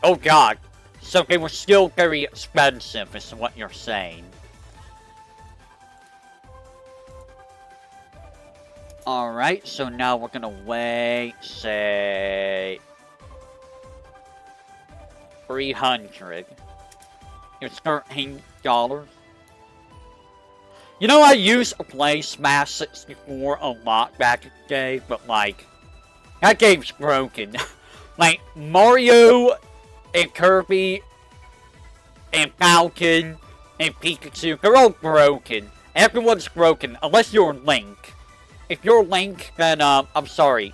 Oh god, so they were still very expensive is what you're saying. Alright, so now we're gonna wait, say... 300. It's $13. You know, I used to play Smash 64 a lot back in the day, but like... that game's broken. Like, Mario and Kirby and Falcon and Pikachu, they're all broken. Everyone's broken, unless you're Link. If you're Link, then, I'm sorry,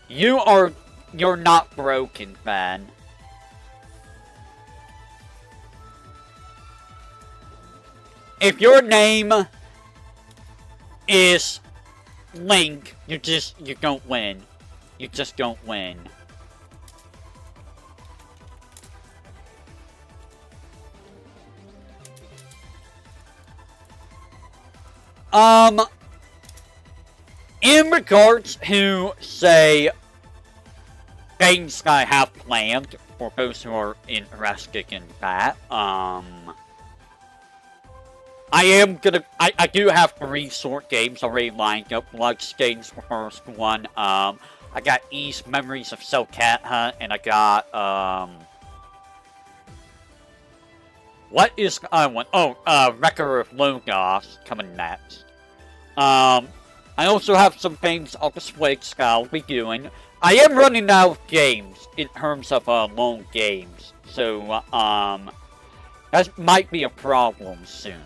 you're not broken, man. If your name is Link, you don't win. You just don't win. In regards to, say, things I have planned, for those who are interested in that, I do have 3 short games already lined up. Bloodstain's the first one, I got East Memories of Cell Cat Hunt, and I got, what is the other one? Oh, Wrecker of Logos coming next. I also have some things on the Switch that I'll be doing. I am running out of games in terms of, long games. So, that might be a problem soon.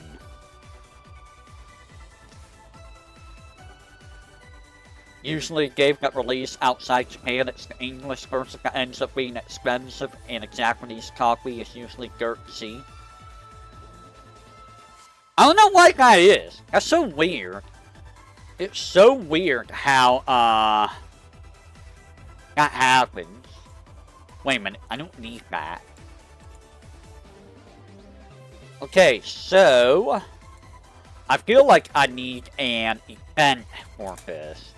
Usually a game that released outside Japan, it's the English version that ends up being expensive, and a Japanese copy is usually dirt cheap. I don't know why that is. That's so weird. It's so weird how, that happens. Wait a minute, I don't need that. Okay, so... I feel like I need an event for this.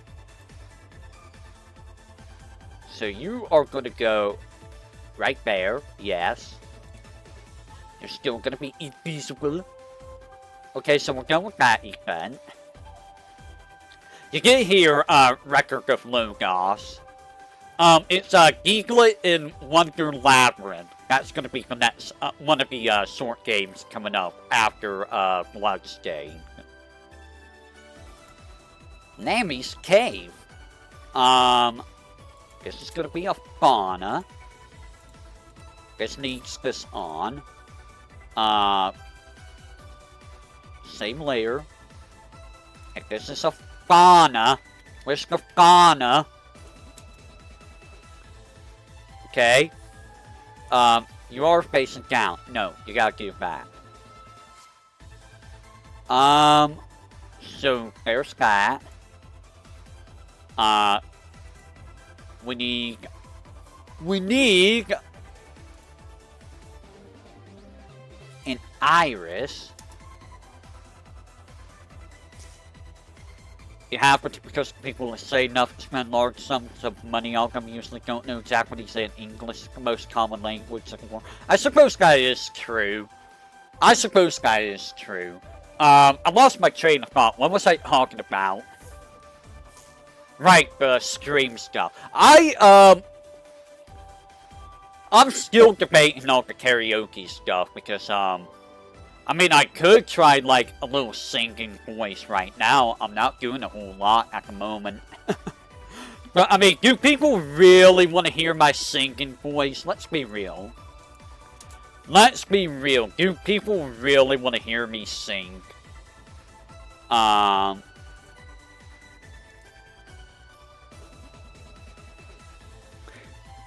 So you are going to go right there, yes. You're still going to be invisible. Okay, so we're going with that event. You get here, Record of Logos. It's, Geeklet in Wonder Labyrinth. That's gonna be the next, one of the, short games coming up after, Bloodstained. Nami's Cave. This is gonna be a fauna. This needs this on. Same layer. And this is a fauna. Where's the fauna? Okay. You are facing down. No, you gotta give back. So there's that. We need an iris. You have to, because people say enough to spend large sums of money on them, usually don't know exactly what he said in English, the most common language. I suppose that is true. I lost my train of thought. What was I talking about? Right, the stream stuff. I'm still debating all the karaoke stuff, because, I mean, I could try, like, a little singing voice right now. I'm not doing a whole lot at the moment. But, I mean, do people really want to hear my singing voice? Let's be real. Let's be real. Do people really want to hear me sing?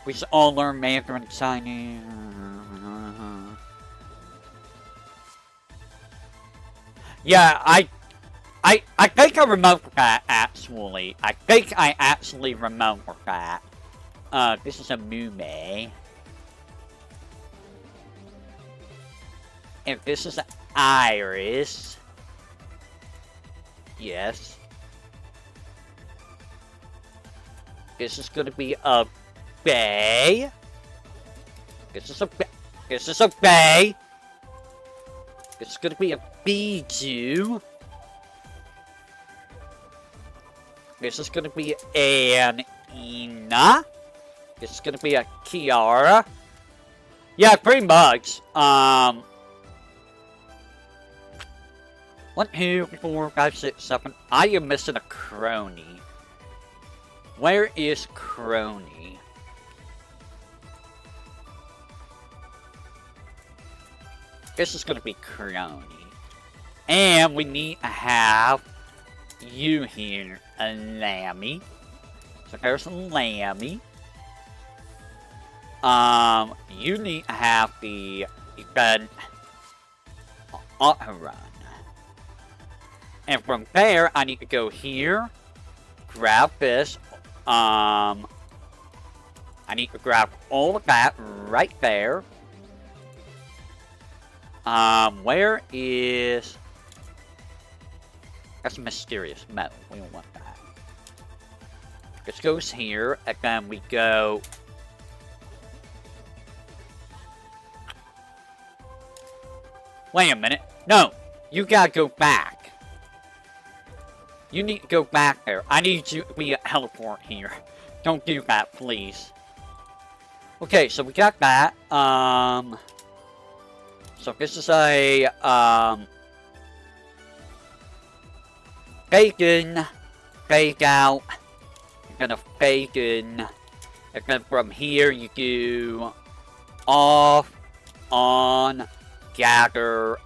We should all learn Mandarin Chinese. Yeah, I think I remember that, actually. I think I actually remember that. This is a Mume. And this is an Iris. Yes. This is gonna be a Bay. This is a Bay. This is a Bay. This is gonna be a Biju. This is gonna be an Ina. This is gonna be a Kiara. Yeah, pretty much. 1, 2, 3, 4, 5, 6, 7. I am missing a crony. Where is crony? This is gonna be crony. And we need to have you here, a Lammy. So there's a Lammy. You need to have the event auto run. And from there, I need to go here, grab this. I need to grab all of that right there. Where is... That's mysterious metal. We don't want that. This goes here, and then we go... Wait a minute. No! You gotta go back. You need to go back there. I need you to be a teleport here. Don't do that, please. Okay, so we got that. So this is a, bacon, fake out, you're gonna fake in, and then from here you do off, on, gather,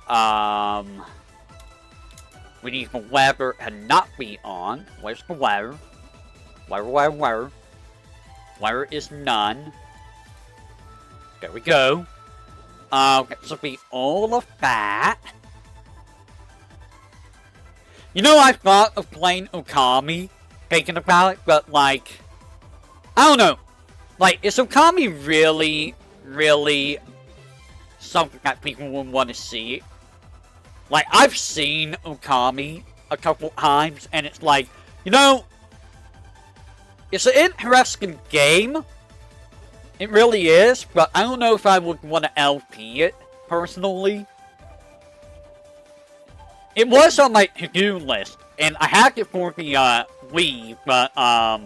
we need the weather to not be on. Where's the weather? Where? Where is none? There we go. This will be all of that. You know, I thought of playing Okami, thinking about it, but like, I don't know. Like, is Okami really something that people would want to see? Like, I've seen Okami a couple times, and it's like, you know, it's an interesting game. It really is, but I don't know if I would want to LP it, personally. It was on my to-do list, and I had it for the Wii, but I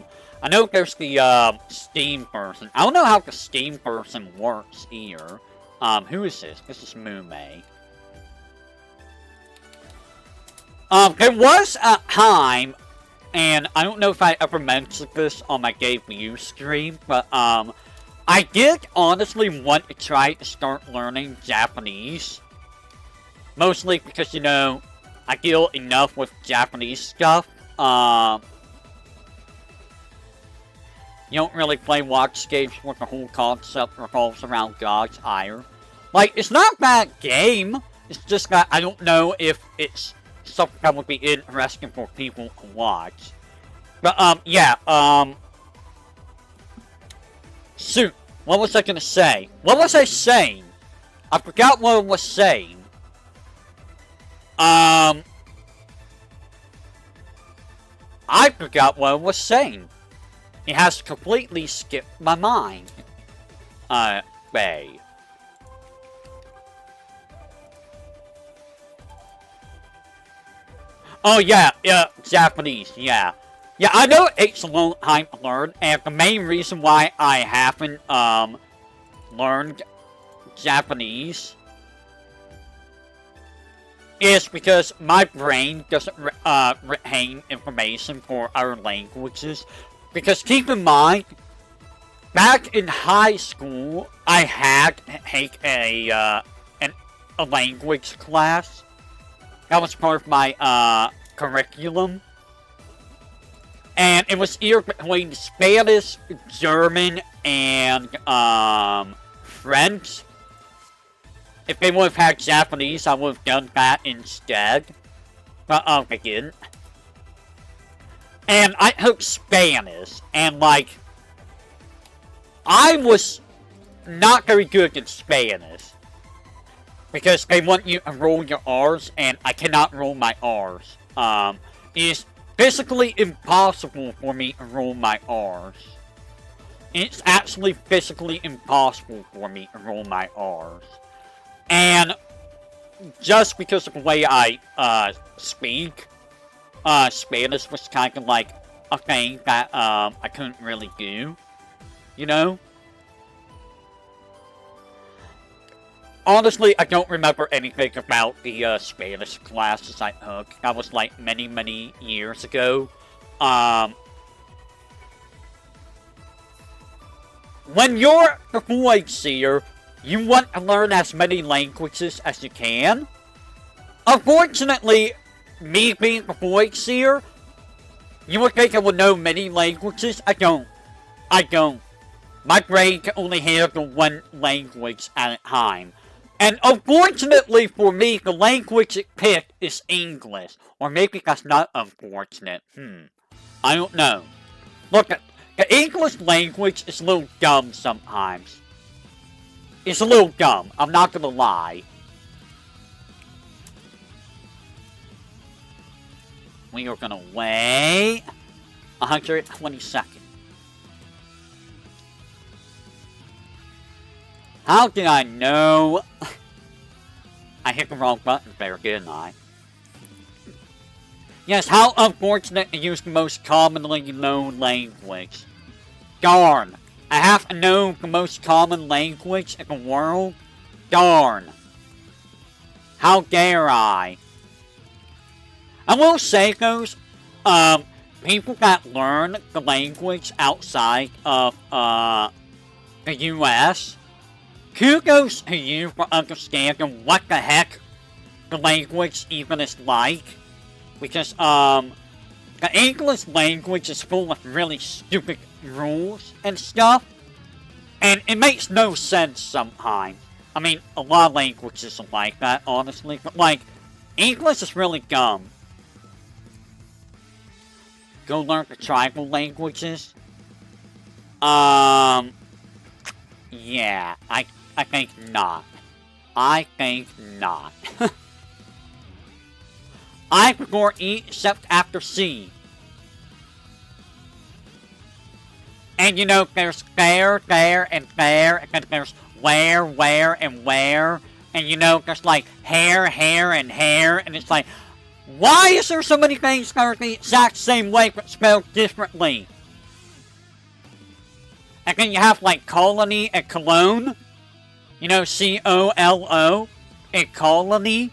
know there's the Steam version. I don't know how the Steam version works here. Who is this? This is Mume. There was a time, and I don't know if I ever mentioned this on my Game View stream, but I did honestly want to try to start learning Japanese. Mostly because, you know, I deal enough with Japanese stuff. You don't really play watch games where the whole concept revolves around God's ire. Like, it's not a bad game. It's just that I don't know if it's something that would be interesting for people to watch. But, yeah, shoot, what was I gonna say? What was I saying? I forgot what I was saying. I forgot what I was saying. It has completely skipped my mind. Bay. Oh, yeah, Japanese, yeah. Yeah, I know it takes a long time to learn, and the main reason why I haven't, learned Japanese is because my brain doesn't retain information for other languages. Because keep in mind, back in high school, I had to take a language class. That was part of my curriculum. And it was either between Spanish, German, and French. If they would have had Japanese, I would have done that instead. But, they didn't. And I took Spanish, and, like, I was not very good at Spanish. Because they want you to roll your R's, and I cannot roll my R's. It is physically impossible for me to roll my R's. It's actually physically impossible for me to roll my R's. And just because of the way I speak, Spanish was kind of like a thing that I couldn't really do, you know? Honestly, I don't remember anything about the Spanish classes I took. That was like many years ago. When you're the Void Seer, you want to learn as many languages as you can. Unfortunately, me being the Void Seer, you would think I would know many languages. I don't. My brain can only handle one language at a time. And unfortunately for me, the language it picked is English. Or maybe that's not unfortunate. I don't know. Look, the English language is a little dumb sometimes. It's a little dumb, I'm not gonna lie. We are gonna wait 120 seconds. How did I know? I hit the wrong button there, didn't I? Yes, how unfortunate to use the most commonly known language. Darn. I have to know the most common language in the world? Darn. How dare I? I will say, those, people that learn the language outside of, the US, kudos to you for understanding what the heck the language even is like. Because, the English language is full of really stupid rules and stuff. And it makes no sense sometimes. I mean, a lot of languages are like that, honestly. But, like, English is really dumb. go learn the tribal languages. Yeah, I think not. I think not. I prefer E except after C. And you know, there's there, and then there's where, and where. And you know, there's like hair, and hair, and it's like, why is there so many things that are the exact same way but spelled differently? And then you have like colony and cologne. You know, C-O-L-O in colony.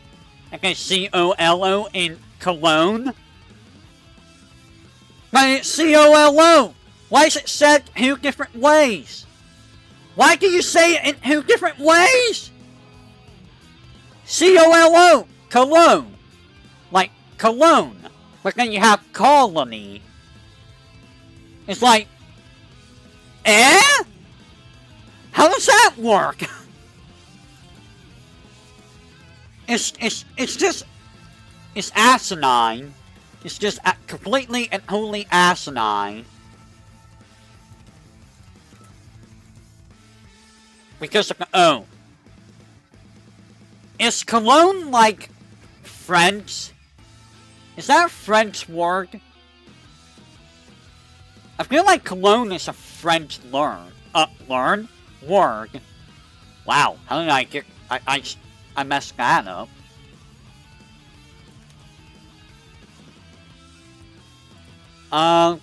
And then C-O-L-O in cologne. But it's C-O-L-O. Why is it said 2 different ways? Why do you say it in 2 different ways? C-O-L-O. Cologne. Like cologne. But then you have colony. It's like, eh? How does that work? It's just, it's asinine. It's just completely and wholly asinine. Because of the O. Is cologne like French? Is that a French word? I feel like cologne is a French word. Wow, how did I get... I messed that up. And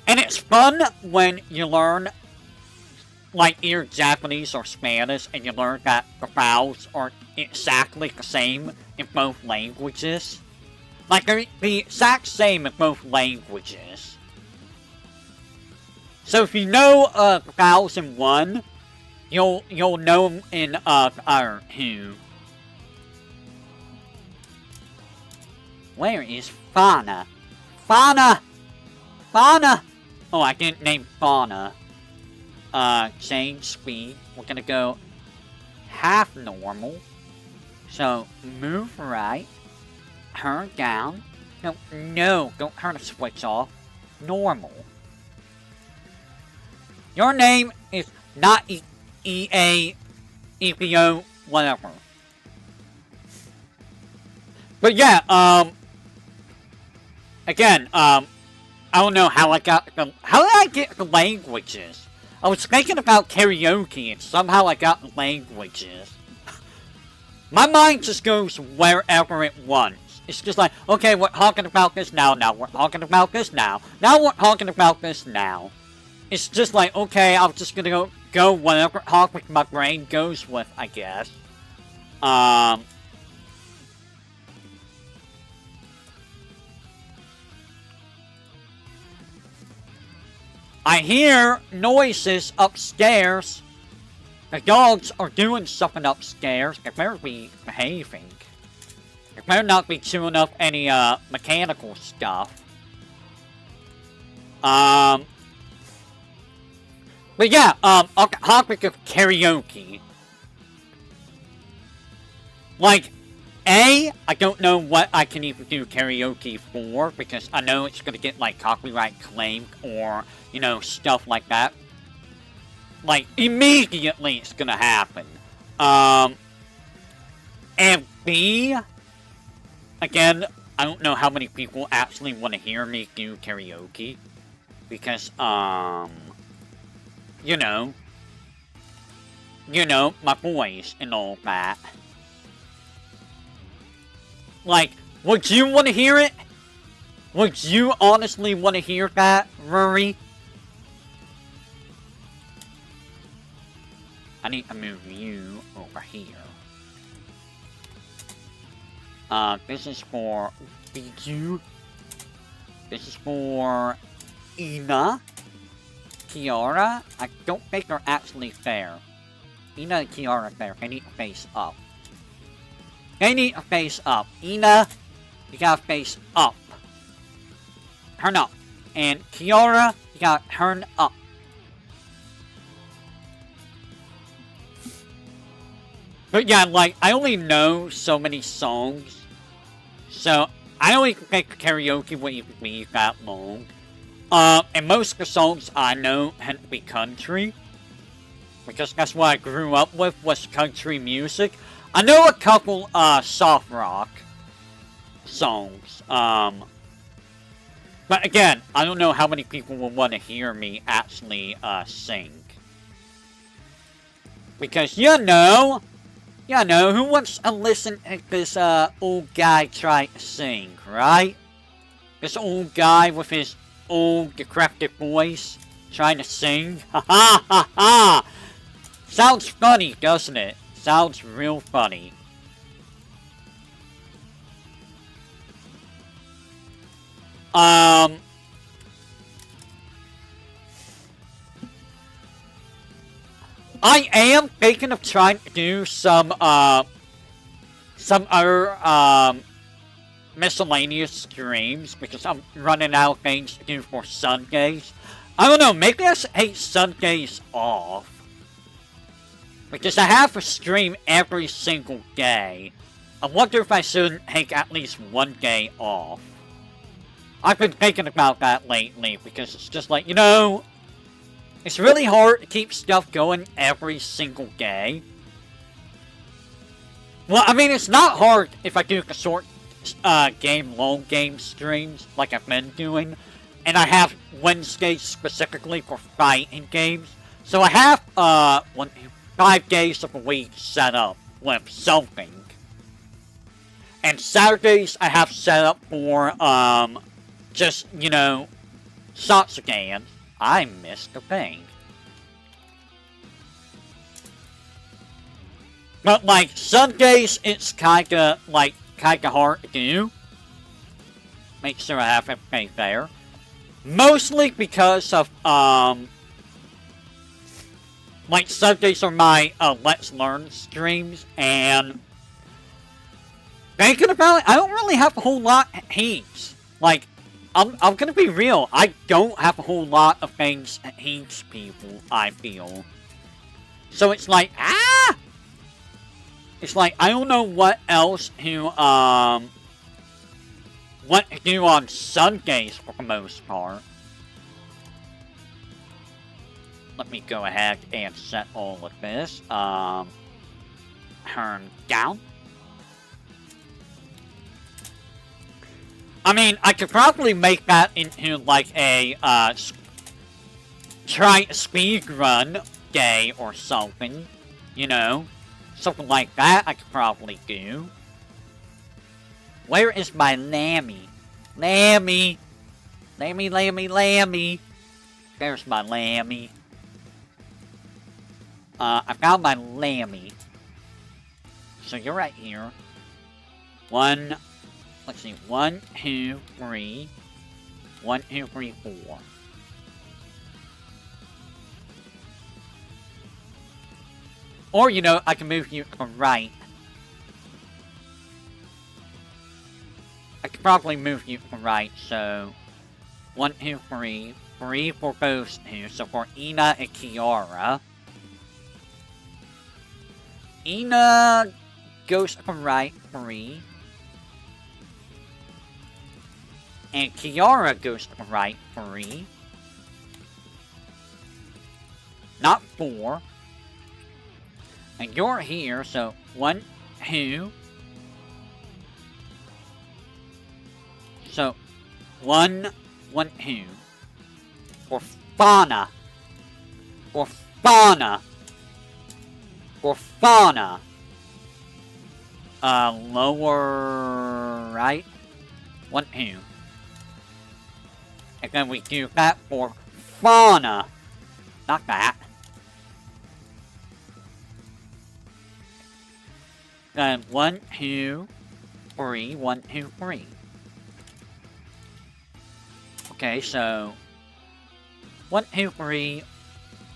it's fun when you learn, like, either Japanese or Spanish, and you learn that the vowels are exactly the same in both languages. Like, they're the exact same in both languages. So if you know the vowels in one, you'll know them in the other two. Where is Fauna? Fauna! Fauna! Oh, I didn't name Fauna. Change speed. We're gonna go half normal. So, move right. Turn down. No, don't turn the switch off. Normal. Your name is not EA, EPO, whatever. But yeah, again, I don't know how I got how did I get the languages? I was thinking about karaoke and somehow I got the languages. My mind just goes wherever it wants. It's just like, okay, we're talking about this now, we're talking about this now we're talking about this now. It's just like, okay, I'm just gonna go whatever topic my brain goes with, I guess. I hear noises upstairs. The dogs are doing something upstairs. They better be behaving. They better not be chewing up any, mechanical stuff. But yeah, on the topic of karaoke. Like, I don't know what I can even do karaoke for, because I know it's gonna get, like, copyright claimed, or, you know, stuff like that. Like, immediately it's gonna happen. And B, again, I don't know how many people actually want to hear me do karaoke. Because, you know, my voice and all that. Like, would you want to hear it? Would you honestly want to hear that, Rory? I need to move you over here. This is for Biju. This is for Ina. Kiara. I don't think they're actually fair. Ina and Kiara are fair. They need to face up. They need to face up. Ina, you gotta face up. Turn up. And Kiara, you gotta turn up. But yeah, like, I only know so many songs. So, I don't even think karaoke would even be that long. And most of the songs I know had to be country. Because that's what I grew up with, was country music. I know a couple, soft rock songs. But again, I don't know how many people will want to hear me actually, sing. Because, you know, who wants to listen to this, old guy try to sing, right? This old guy with his old, decrepit voice trying to sing. Ha ha ha ha! Sounds funny, doesn't it? Sounds real funny. I am thinking of trying to do some other, miscellaneous streams, because I'm running out of things to do for Sundays. I don't know, maybe I should take Sundays off. Because I have to stream every single day. I wonder if I shouldn't take at least one day off. I've been thinking about that lately, because it's just like, you know, it's really hard to keep stuff going every single day. Well, I mean, it's not hard if I do the short, long game streams, like I've been doing. And I have Wednesdays specifically for fighting games. So I have, 5 days of the week set up with something. And Saturdays I have set up for, just, you know, Zatsudan. I missed a thing. But, like, Sundays, it's kinda hard to do. Make sure I have everything there. Mostly because of, like, Sundays are my, Let's Learn streams, and thinking about it, I don't really have a whole lot of heats. Like, I'm gonna be real, I don't have a whole lot of things that heats people, I feel. So it's like, it's like, I don't know what else to, what to do on Sundays for the most part. Let me go ahead and set all of this, turn down. I mean, I could probably make that into, like, a, try speedrun day or something, you know? Something like that I could probably do. Where is my Lammy? Lammy! Lammy, Lammy, Lammy! There's my Lammy. I found my Lammy. So you're right here. Let's see, 1, 2, 3. 1, 2, 3, 4. Or, you know, I can move you to the right. I could probably move you to the right, so 1, 2, 3. 3 for those two, so for Ina and Kiara. Ina goes to the right, 3. And Kiara goes to the right, 3. Not 4. And you're here, so 1, 2. So 1, 1, 2. For Fauna. For Fauna. For Fauna. Lower right. 1, 2. And then we do that for Fauna. Not that. Then 1, 2, 3. 1, 2, 3. Okay, so 1, 2, 3.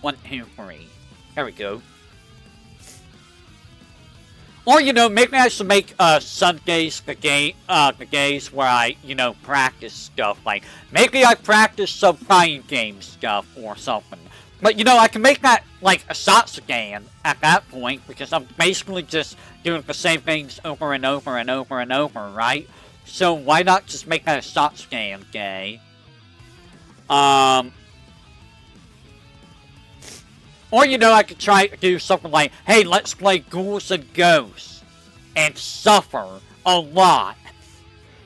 1, 2, 3. There we go. Or, you know, maybe I should make, Sundays the days where I, you know, practice stuff. Like, maybe I practice some fighting game stuff or something. But, you know, I can make that, like, a Zatsudan at that point, because I'm basically just doing the same things over and over and over and over, right? So why not just make that a Zatsudan day? Or, you know, I could try to do something like, hey, let's play Ghouls and Ghosts and suffer a lot.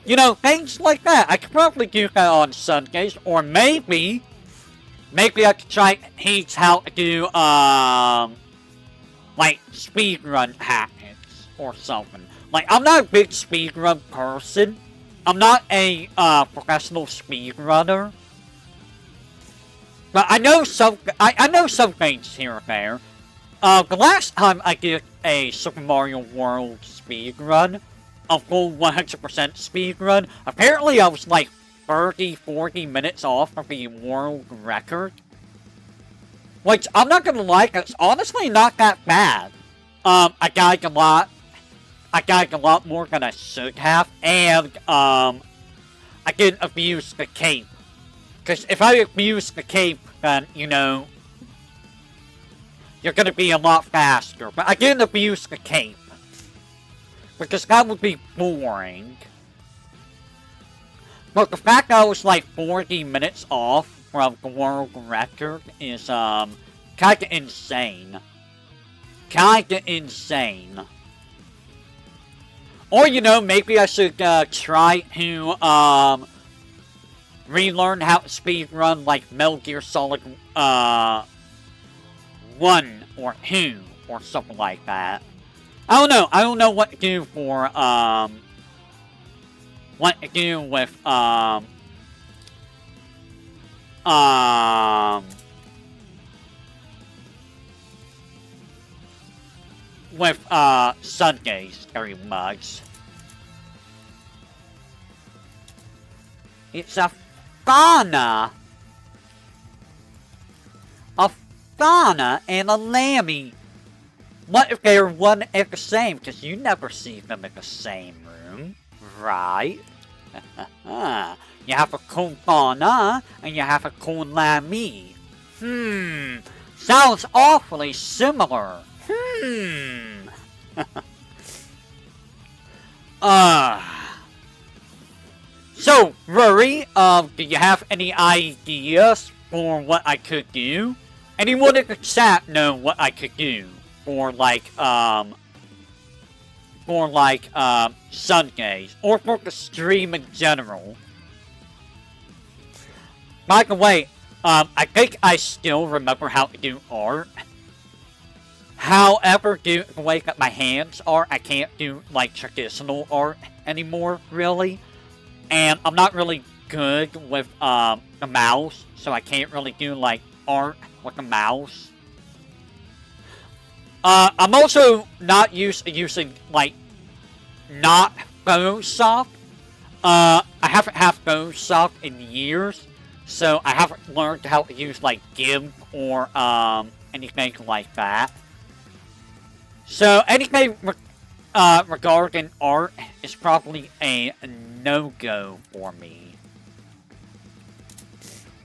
You know, things like that. I could probably do that on Sundays. Or maybe I could try to teach how to do, like, speedrun tactics or something. Like, I'm not a big speedrun person. I'm not a, professional speedrunner. But I know some things here and there. The last time I did a Super Mario World speedrun, a full 100% speedrun, apparently I was like 30-40 minutes off of the world record. Which, I'm not gonna lie, it's honestly not that bad. I died a lot more than I should have, and, I didn't abuse the cape. Because if I abuse the cape, then, you know, you're gonna be a lot faster. But I didn't abuse the cape. Because that would be boring. But the fact that I was like 40 minutes off from the world record is, kinda insane. Kinda insane. Or, you know, maybe I should, try to, relearn how to speedrun like Metal Gear Solid 1 or 2 or something like that. I don't know. I don't know what to do for what to do with Sundays very much. It's a fauna and a lammy. What if they're one and the same? Because you never see them in the same room, right? You have a cool fauna and you have a cool lammy. Sounds awfully similar. So, Rory, do you have any ideas for what I could do? Anyone in the chat know what I could do for like Sundays, or for the stream in general? By the way, I think I still remember how to do art. However, due to the way that my hands are, I can't do like traditional art anymore, really. And I'm not really good with the mouse, so I can't really do like art with the mouse. I'm also not used to using like not Photoshop. I haven't had Photoshop in years, so I haven't learned how to use like GIMP or anything like that. So anything regarding art is probably a no-go for me.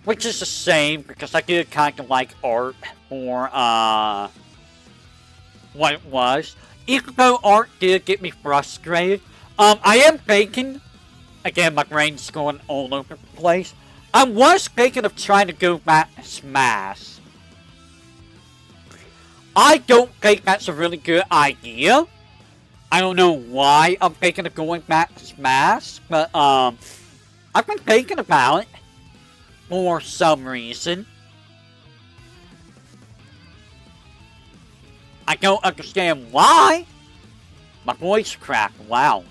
Which is a shame, because I did kind of like art for what it was. Even though art did get me frustrated. I am thinking, again my brain's going all over the place, I was thinking of trying to go back to Smash. I don't think that's a really good idea. I don't know why I'm thinking of going back to Smash, but I've been thinking about it for some reason. I don't understand why. My voice cracked, wow.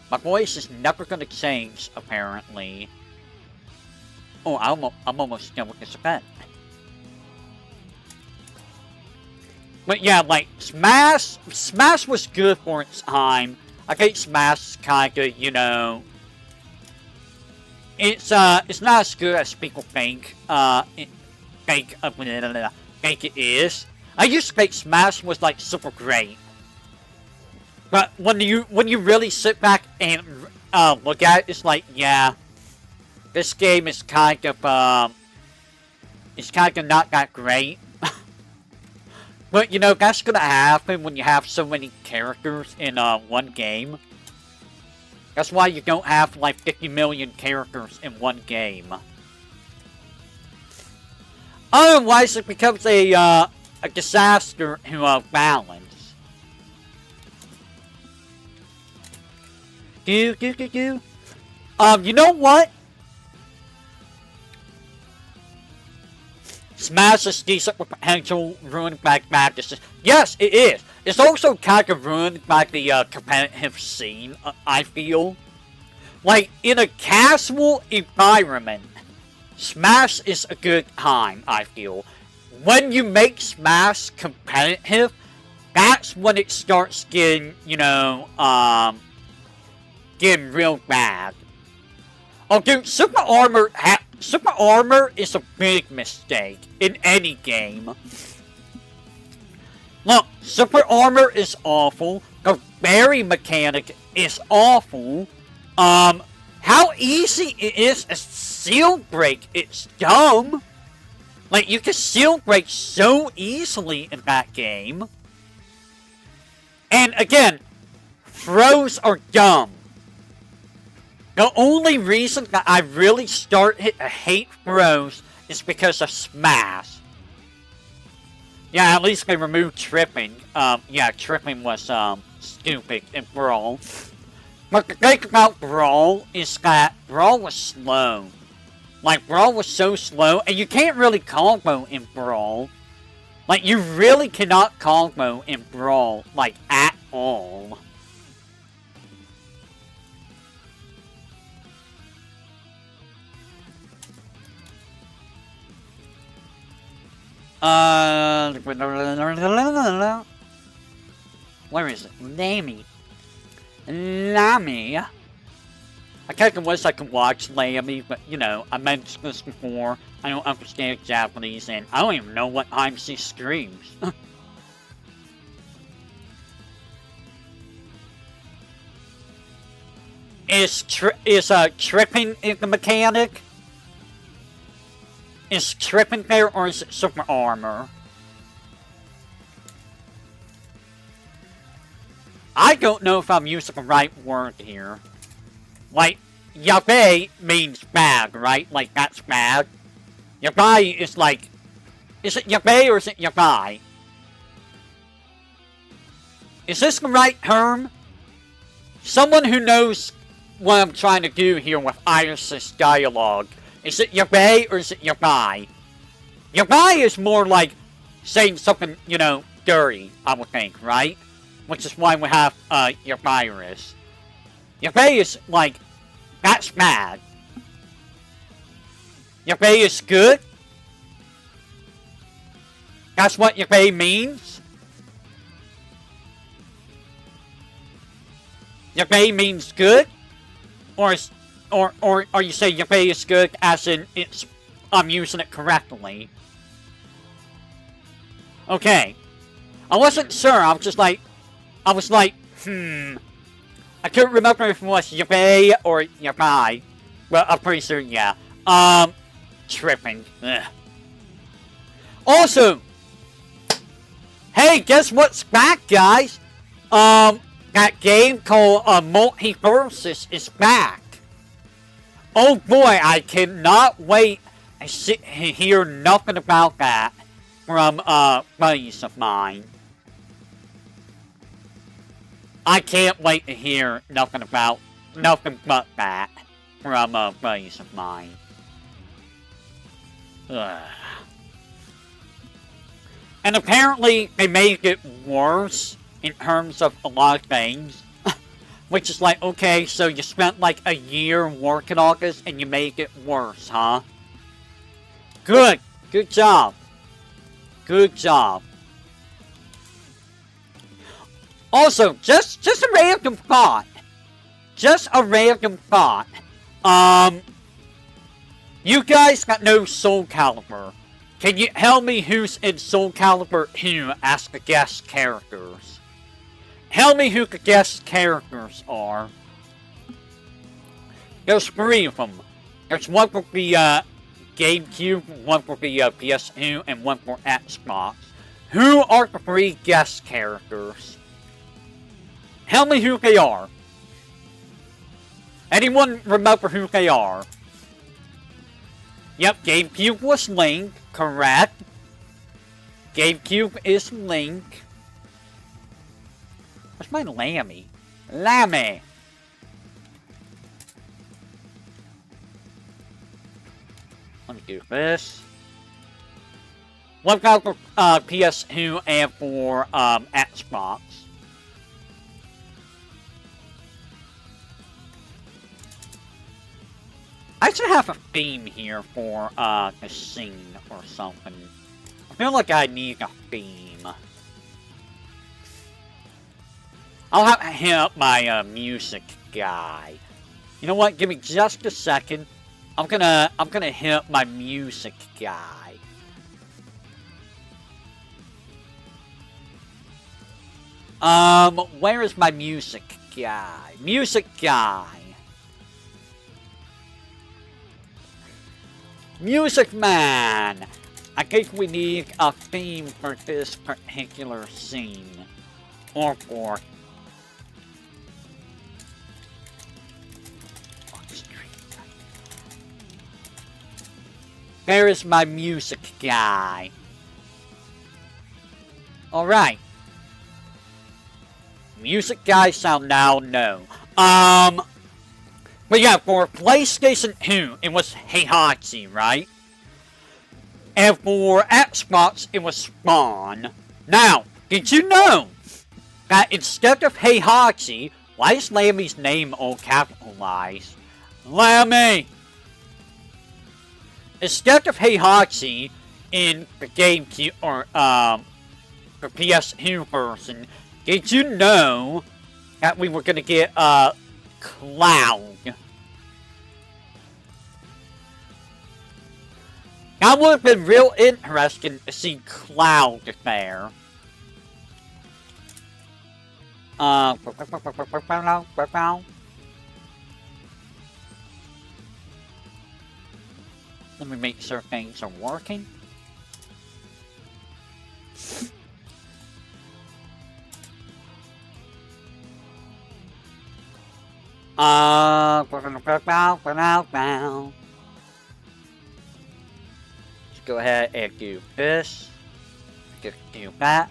My voice is never gonna change, apparently. Oh, I'm almost done with this event. But yeah, like, Smash was good for its time. I think Smash is kinda, you know, it's not as good as people think, think it is. I used to think Smash was, like, super great. But when you really sit back and, look at it, it's like, yeah, this game is kind of, it's kind of not that great. But, you know, that's gonna happen when you have so many characters in, one game. That's why you don't have like 50 million characters in one game. Otherwise, it becomes a disaster to balance. You know what? Smash is decent with potential ruined by practices. Yes, it is. It's also kind of ruined by the competitive scene, I feel. Like, in a casual environment, Smash is a good time, I feel. When you make Smash competitive, that's when it starts getting, you know, getting real bad. Oh, dude, Super Armor is a big mistake in any game. Look, Super Armor is awful. The berry mechanic is awful. How easy it is to seal break, it's dumb. Like, you can seal break so easily in that game. And again, throws are dumb. The only reason that I really started to hate throws is because of Smash. Yeah, at least they removed tripping. Yeah, tripping was, stupid in Brawl. But the thing about Brawl is that Brawl was slow. Like, Brawl was so slow, and you can't really combo in Brawl. Like, you really cannot combo in Brawl, like, at all. Where is it? Lammy. Lammy. I kind of wish I could watch Lammy, but, you know, I mentioned this before. I don't understand Japanese, and I don't even know what time she screams. Is tripping in the mechanic? Is tripping there, or is it Super Armor? I don't know if I'm using the right word here. Like, yabe means bad, right? Like, that's bad. Yabai is like... Is it yabe or is it yabai? Is this the right term? Someone who knows what I'm trying to do here with Iris's dialogue. Is it yabe or is it yabai? Yabai is more like saying something, you know, dirty, I would think, right? Which is why we have, Yabiris. Yabe is like, that's bad. Yabe is good? That's what yabe means? Yabe means good? Or are you saying yabe is good as in it's, I'm using it correctly? Okay. I wasn't sure, I was like, I couldn't remember if it was yabe or yabai. Well, I'm pretty sure, yeah. Tripping. Ugh. Also, hey, guess what's back, guys? That game called Multiversus is back. Oh boy, I cannot wait to hear nothing about that from buddies of mine. I can't wait to hear nothing but that from buddies of mine. Ugh. And apparently they make it worse in terms of a lot of things. Which is like, okay, so you spent like a year working on this and you make it worse, huh? Good. Good job. Good job. Also, just a random thought. Just a random thought. You guys got no Soul Calibur. Can you tell me who's in Soul Calibur 2 as the guest characters? Tell me who the guest characters are. There's 3 of them. There's one for the GameCube, one for the PS2, and one for Xbox. Who are the 3 guest characters? Tell me who they are. Anyone remember who they are? Yep, GameCube was Link, correct. GameCube is Link. Where's my Lammy? Lammy! Let me do this. What about for PS2 and for Xbox? I should have a theme here for the scene or something. I feel like I need a theme. I'll have to hit up my music guy. You know what? Give me just a second. I'm gonna hit up my music guy. Where is my music guy? Music guy. Music man! I think we need a theme for this particular scene. Or for... There is my music guy. Alright. Music guy shall now know. But yeah, for PlayStation 2, it was Heihachi, right? And for Xbox, it was Spawn. Now, did you know that instead of Heihachi, why is Lammy's name all capitalized? Lammy! Instead of Heihachi in the GameCube, or the PS2 version, did you know that we were gonna get, Cloud? That would have been real interesting to see Cloud there. Let me make sure things are working. Let's go ahead and do this. Just do that.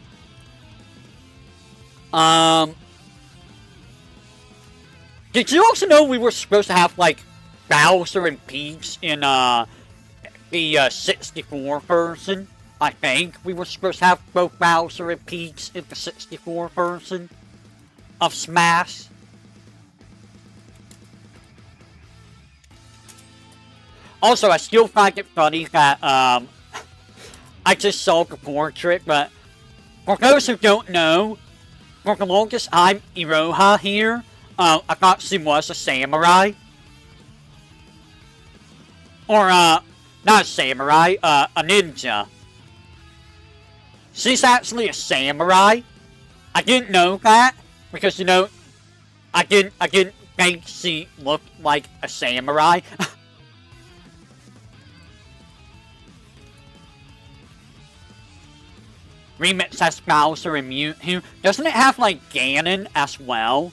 Did you also know we were supposed to have, like, Bowser and Peach in, the 64 version? I think we were supposed to have both Bowser and Peach in the 64 version of Smash. Also, I still find it funny that, I just saw the portrait, but for those who don't know, for the longest time, Iroha here, I thought she was a samurai. Or, not a samurai, a ninja. She's actually a samurai. I didn't know that, because, you know, I didn't think she looked like a samurai. Remix has Bowser and Mewtwo. Doesn't it have, like, Ganon as well?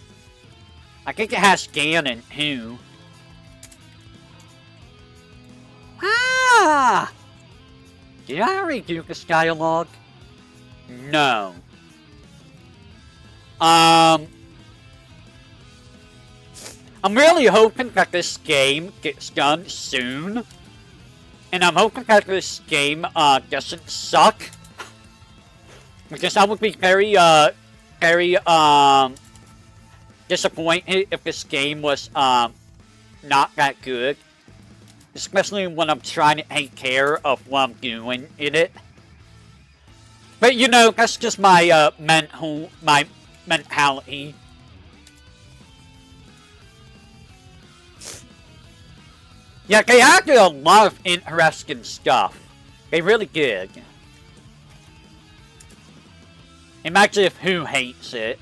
I think it has Ganon, too. Ah! Did I already do this dialogue? No. I'm really hoping that this game gets done soon. And I'm hoping that this game, doesn't suck. Because I would be very disappointed if this game was, not that good. Especially when I'm trying to take care of what I'm doing in it. But, you know, that's just my, mentality. Yeah, they added a lot of interesting stuff. They really did. Imagine if Who hates it.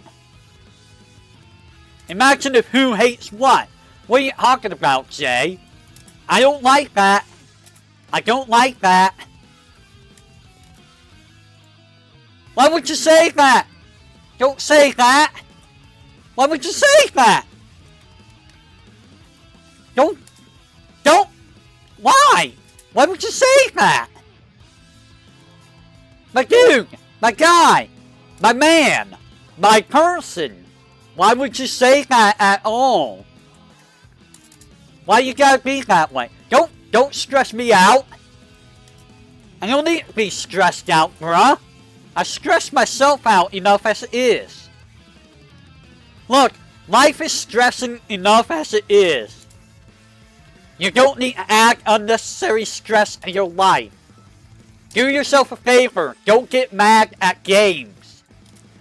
Imagine if Who hates what? What are you talking about, Jay? I don't like that. I don't like that. Why would you say that? Don't say that. Why would you say that? Don't, why? Why would you say that? My dude, my guy, my man, my person. Why would you say that at all? Why you gotta be that way? Don't stress me out. I don't need to be stressed out, bruh. I stress myself out enough as it is. Look, life is stressing enough as it is. You don't need to add unnecessary stress in your life. Do yourself a favor. Don't get mad at games.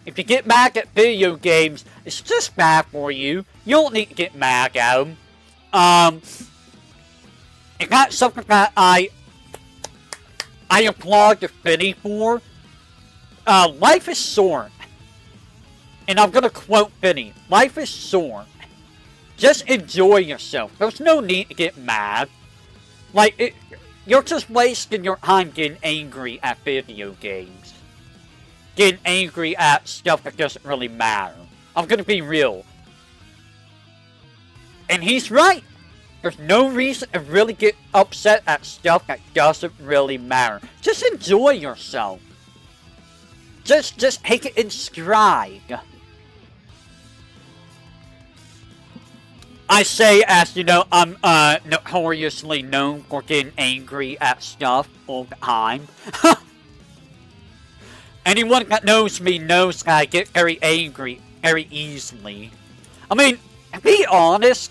If you get mad at video games, it's just bad for you. You don't need to get mad at them. And that's something that I applaud the Finny for. Life is short. And I'm gonna quote Finny. Life is short. Just enjoy yourself. There's no need to get mad. Like, you're just wasting your time getting angry at video games. Getting angry at stuff that doesn't really matter. I'm gonna be real. And he's right. There's no reason to really get upset at stuff that doesn't really matter. Just enjoy yourself. Just take it in stride. I say, as you know, I'm notoriously known for getting angry at stuff all the time. Anyone that knows me knows that I get very angry very easily. I mean, to be honest,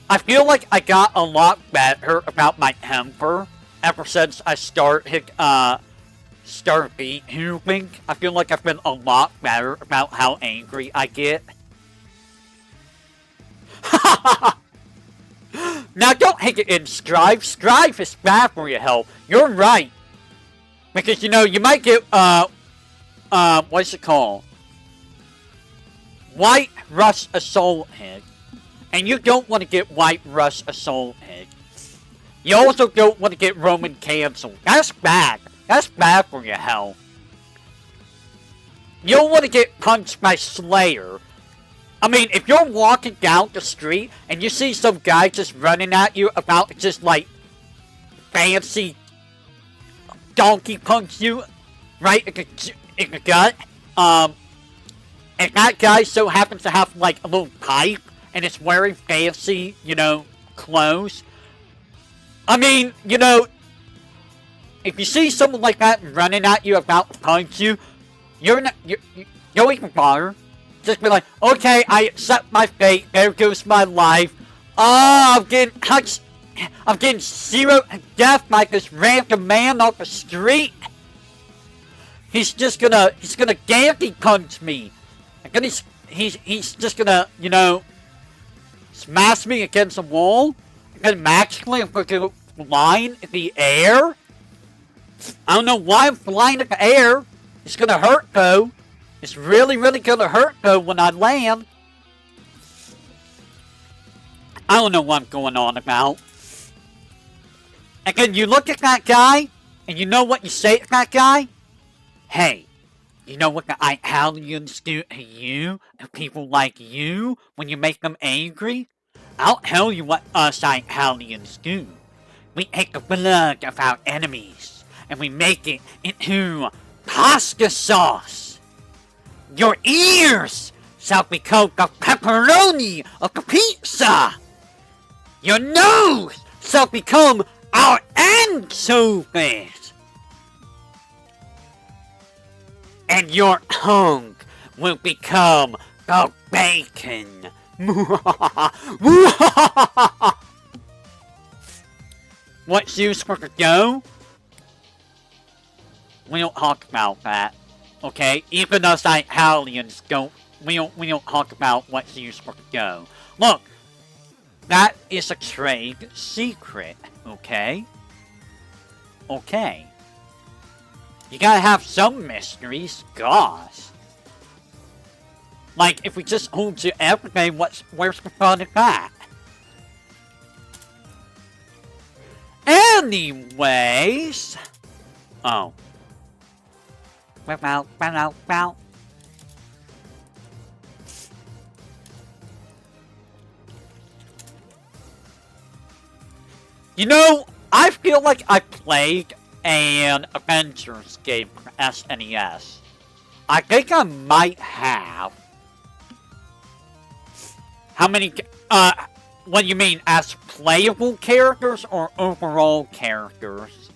I feel like I got a lot better about my temper ever since I started VTubing. I feel like I've been a lot better about how angry I get. Now don't take it in strife. Strife is bad for your health. You're right. Because, you know, you might get, what's it called? White Rust Assaulted. And you don't want to get White Rust Assaulted. You also don't want to get Roman Cancelled. That's bad. That's bad for your health. You don't want to get punched by Slayer. I mean, if you're walking down the street and you see some guy just running at you about just like fancy donkey punch you right in the gut, and that guy so happens to have like a little pipe and it's wearing fancy, you know, clothes. I mean, you know, if you see someone like that running at you about to punch you, you don't even bother. Just be like, okay, I accept my fate, there goes my life. Oh, I'm getting touched. I'm getting zero death by this random man off the street. He's gonna ganky punch me. And then he's just gonna, you know, smash me against the wall. And then magically I'm gonna go flying in the air. I don't know why I'm flying in the air. It's gonna hurt though. It's really, really gonna hurt though when I land. I don't know what I'm going on about. And then you look at that guy, and you know what you say to that guy? Hey, you know what the Italians do to you, and people like you, when you make them angry? I'll tell you what us Italians do. We take the blood of our enemies, and we make it into pasta sauce. Your ears shall become the pepperoni of the pizza. Your nose shall become our anchovies. And your tongue will become the bacon. What's used for the dough? We don't talk about that. Okay? Even us Italians we don't talk about what's used for the dough. Look, that is a trade secret, okay? Okay. You gotta have some mysteries, gosh. Like, if we just hold you everything, where's the fun of that? Anyways... Oh. Bow. You know, I feel like I played an Avengers game for SNES. I think I might have. How many, what do you mean, as playable characters or overall characters?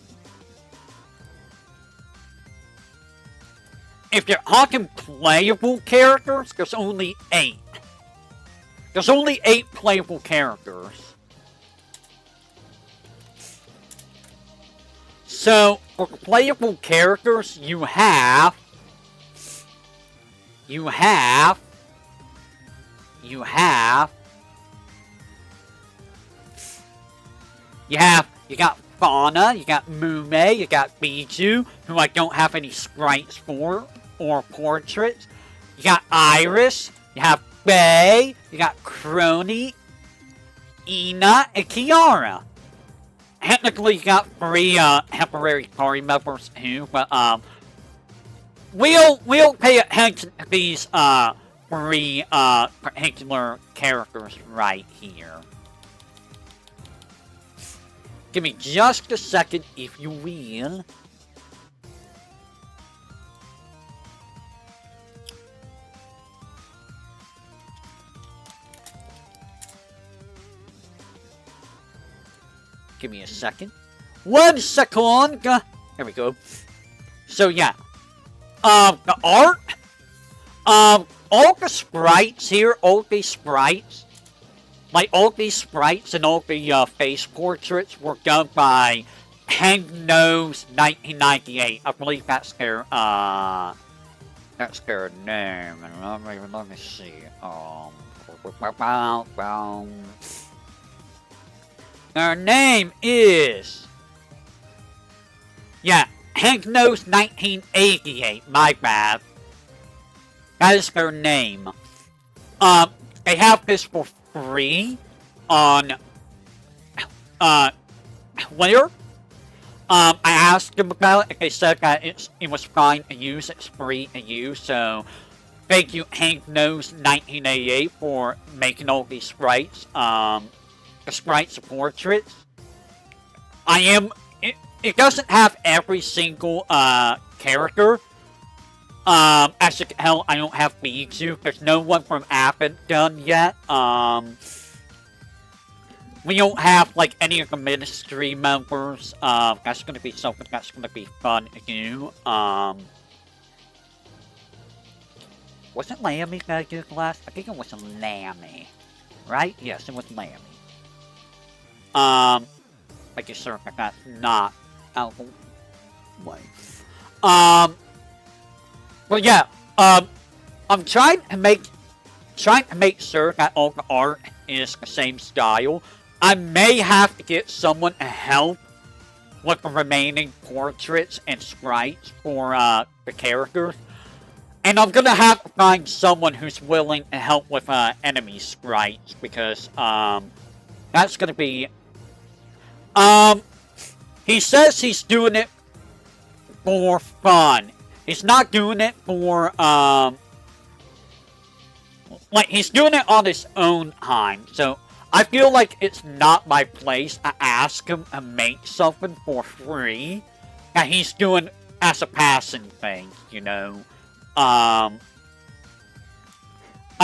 If you're talking playable characters, there's only 8. There's only 8 playable characters. So, for playable characters, you have, you got Fauna, you got Mume, you got Biju, who I don't have any sprites for, or portraits. You got Iris, you have Bay, you got Crony, Ina, and Kiara. Technically, you got 3 temporary party members too, but we'll pay attention to these 3 particular characters right here. Give me just a second, if you will. Give me a second. 1 second! There we go. So yeah. The art. All the sprites here, all these sprites, like all these sprites and all the face portraits were done by Hang Nose 1998. I believe that's their name. Let me see. Their name is, yeah, Hank Nose 1988, my bad. That is their name. They have this for free on, Twitter. I asked them about it, they said that it was fine to use, it's free to use, so thank you Hank Nose 1988 for making all these sprites, the sprites portraits. It doesn't have every single, character. As you can tell, I don't have Biju. There's no one from Appen done yet. We don't have, like, any of the ministry members. That's gonna be something that's gonna be fun to do. Wasn't Lammy that I did last? I think it was Lammy. Right? Yes, it was Lammy. Making sure that that's not out of the way. But yeah, I'm trying to make sure that all the art is the same style. I may have to get someone to help with the remaining portraits and sprites for the characters. And I'm gonna have to find someone who's willing to help with enemy sprites, because that's gonna be he says he's doing it for fun. He's not doing it for, like, he's doing it on his own time. So, I feel like it's not my place to ask him to make something for free that he's doing as a passing thing, you know? I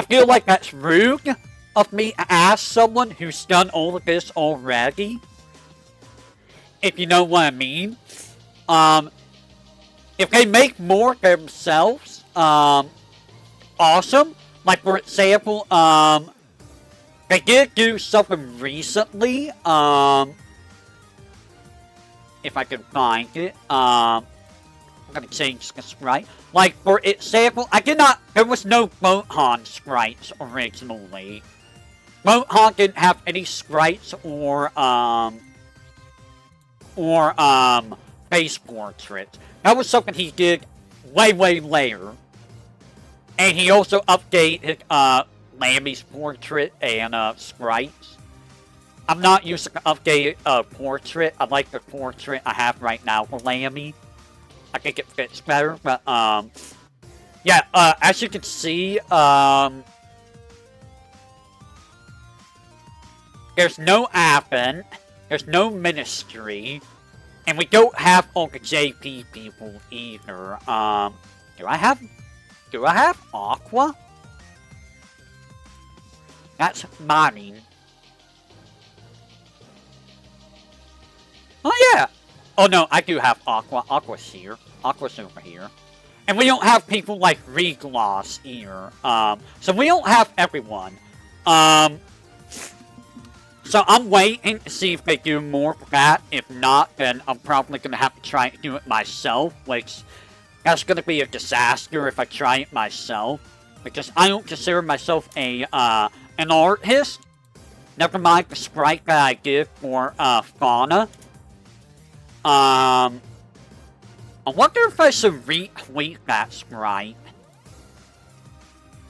feel like that's rude of me to ask someone who's done all of this already. If you know what I mean. If they make more themselves, awesome. Like, for example, they did do something recently, if I can find it, I'm gonna change this sprite. Like, for example, there was no Boathan sprites originally. Boathan didn't have any sprites or face portraits. That was something he did way, way later. And he also updated, Lammy's portrait and, sprites. I'm not using the updated, portrait. I like the portrait I have right now for Lammy. I think it fits better, but, yeah, as you can see, there's no Appen. There's no ministry. And we don't have all the JP people either. Do I have Aqua? That's mining. Oh yeah! Oh no, I do have Aqua. Aqua's here. Aqua's over here. And we don't have people like Regloss here. So we don't have everyone. So I'm waiting to see if they do more of that. If not, then I'm probably going to have to try and do it myself, which that's going to be a disaster if I try it myself. Because I don't consider myself a an artist. Never mind the sprite that I did for Fauna. I wonder if I should retweet that sprite.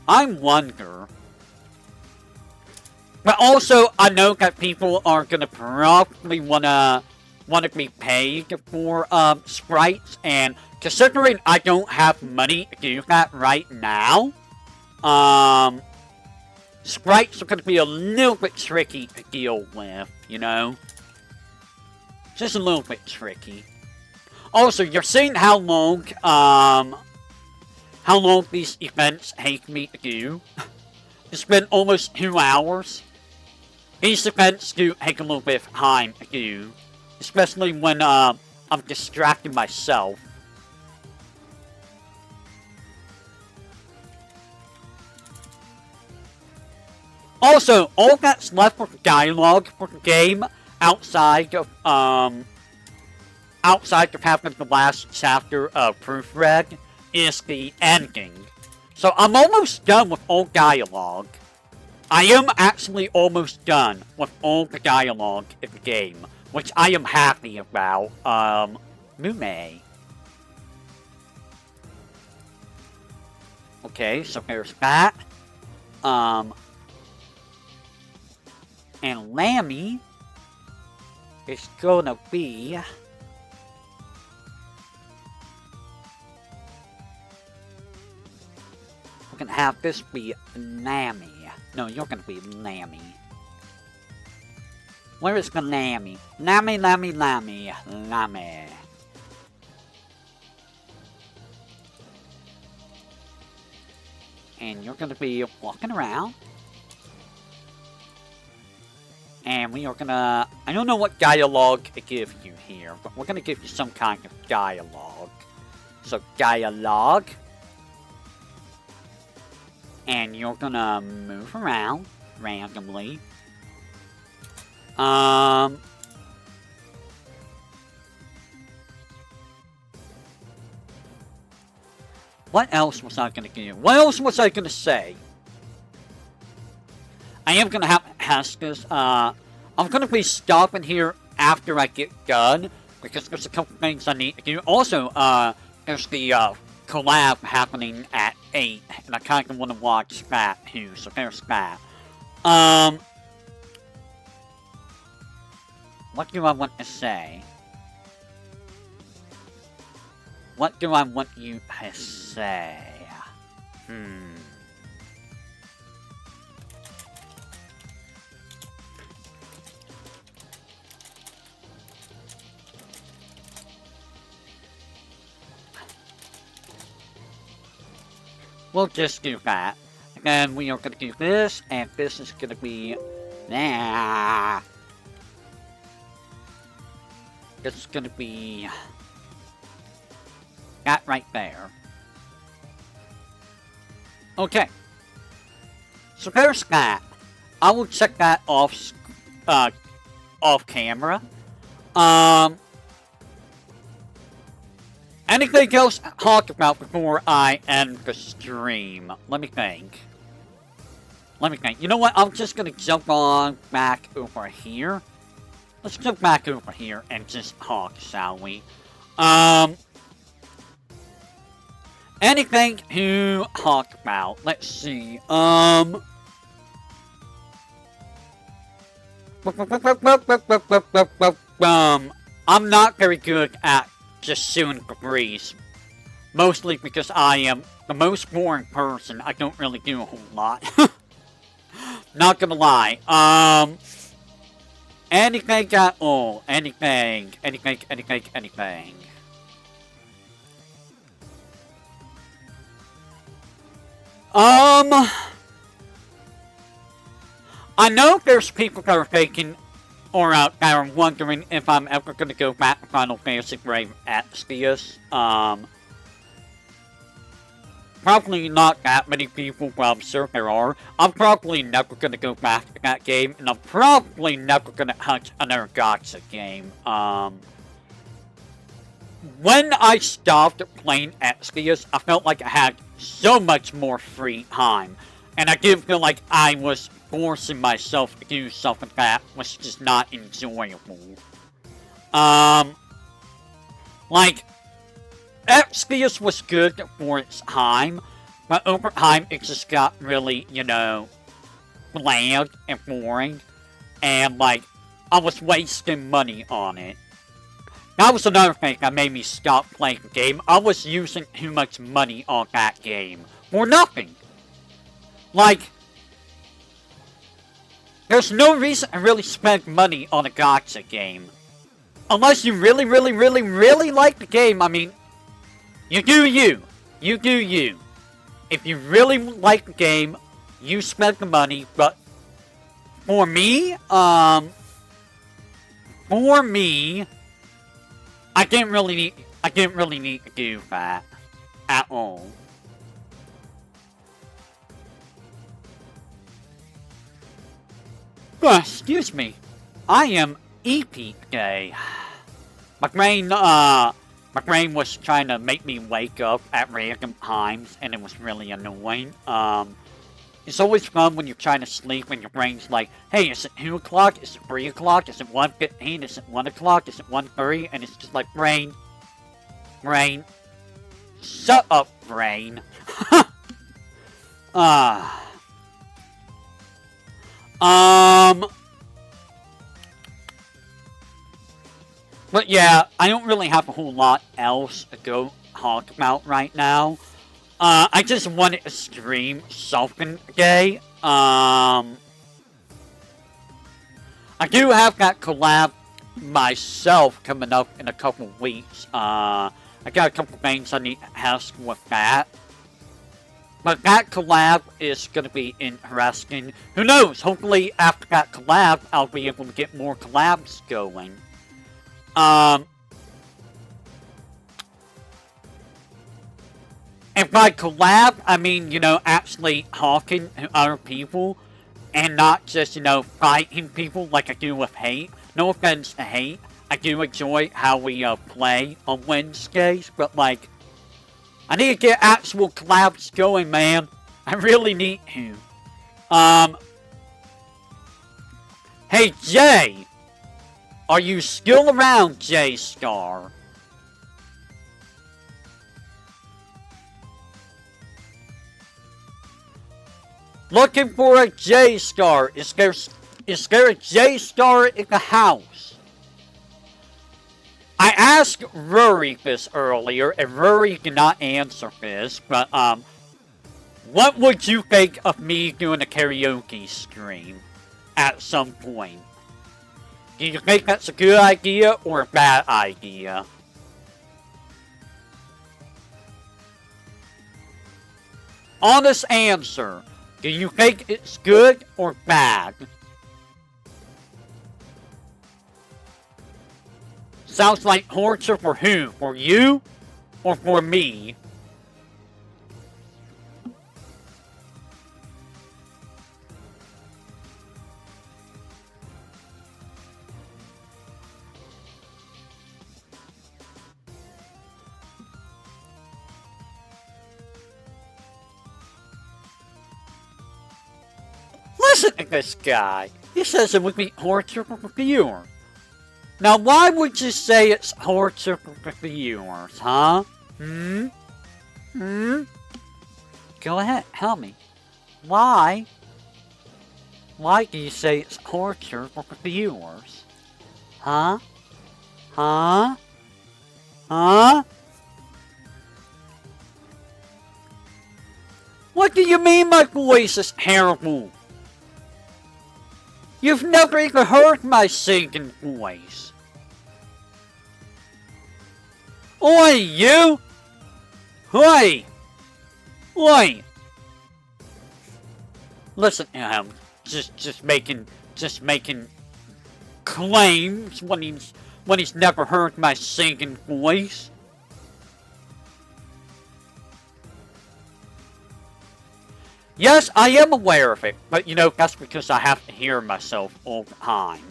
I wonder. But also, I know that people are gonna probably wanna be paid for sprites, and considering I don't have money to do that right now, sprites are gonna be a little bit tricky to deal with, you know? Just a little bit tricky. Also, you're seeing how long these events take me to do. It's been almost 2 hours. These events do take a little bit of time to do, especially when I'm distracting myself. Also, all that's left for dialogue for the game outside of having the last chapter of Proofread is the ending. So I'm almost done with all dialogue. I am actually almost done with all the dialogue in the game, which I am happy about. Mume. Okay, so there's that. And Lammy is gonna be... We're gonna have this be Nami. No, you're gonna be Lammy. Where is the Lammy? Lammy, Lammy, Lammy, Lammy. And you're gonna be walking around. And we are gonna... I don't know what dialogue to give you here, but we're gonna give you some kind of dialogue. So, dialogue. And you're gonna move around randomly. What else was I gonna do? What else was I gonna say? I am gonna have Heskus. I'm gonna be stopping here after I get done, because there's a couple things I need to do. Also, there's the collab happening at 8, and I kind of want to watch that too, so there's that. What do I want to say? What do I want you to say? We'll just do that. And then we are going to do this, and this is going to be... Nah. This is going to be... that right there. Okay. So there's that. I will check that off camera. Anything else to talk about before I end the stream? Let me think. You know what? I'm just gonna jump on back over here. Let's jump back over here and just talk, shall we? Anything to talk about? Let's see. I'm not very good at just suing Caprice. Mostly because I am the most boring person. I don't really do a whole lot. Not gonna lie. Anything at all. Anything. Anything, anything, anything. I know there's people that are thinking, or that are wondering if I'm ever gonna go back to Final Fantasy Brave Exvius. Probably not that many people, but I'm sure there are. I'm probably never gonna go back to that game, and I'm probably never gonna hunt another gacha game. When I stopped playing Exvius, I felt like I had so much more free time. And I did feel like I was forcing myself to do something that was just not enjoyable. Like, Exvius was good for its time, but over time it just got really, you know, bland and boring. And, like, I was wasting money on it. That was another thing that made me stop playing the game. I was using too much money on that game. For nothing. Like, there's no reason to really spend money on a gacha game. Unless you really, really, really, really like the game. I mean, you do you. You do you. If you really like the game, you spend the money. But for me, I didn't really need to do that at all. Excuse me. I am EP today. My brain was trying to make me wake up at random times, and it was really annoying. It's always fun when you're trying to sleep and your brain's like, hey, is it 2 o'clock? Is it 3 o'clock? Is it 1:15? Is it 1 o'clock? Is it 1:30? And it's just like, brain. Shut up, brain. But yeah, I don't really have a whole lot else to go talk about right now. I just wanted to stream something today. I do have that collab myself coming up in a couple weeks. I got a couple things I need to ask with that. But that collab is going to be interesting. Who knows? Hopefully after that collab, I'll be able to get more collabs going. And by collab, I mean, you know, actually talking to other people and not just, you know, fighting people like I do with Hate. No offense to Hate. I do enjoy how we play on Wednesdays, but like, I need to get actual collabs going, man. I really need to. Hey, Jay! Are you still around, J-Star? Looking for a J-Star. Is there a J-Star in the house? I asked Rory this earlier, and Rory did not answer this, but, what would you think of me doing a karaoke stream at some point? Do you think that's a good idea or a bad idea? Honest answer. Do you think it's good or bad? Sounds like torture for who? For you? Or for me? Listen to this guy. He says it would be torture for the viewer. Now, why would you say it's torture for the viewers, huh? Go ahead, tell me. Why? Why do you say it's torture for the viewers? Huh? Huh? Huh? What do you mean my voice is terrible? You've never even heard my singing voice. Oi, you! Oi! Oi! Listen to him. Just making claims when he's never heard my singing voice. Yes, I am aware of it, but you know, that's because I have to hear myself all the time.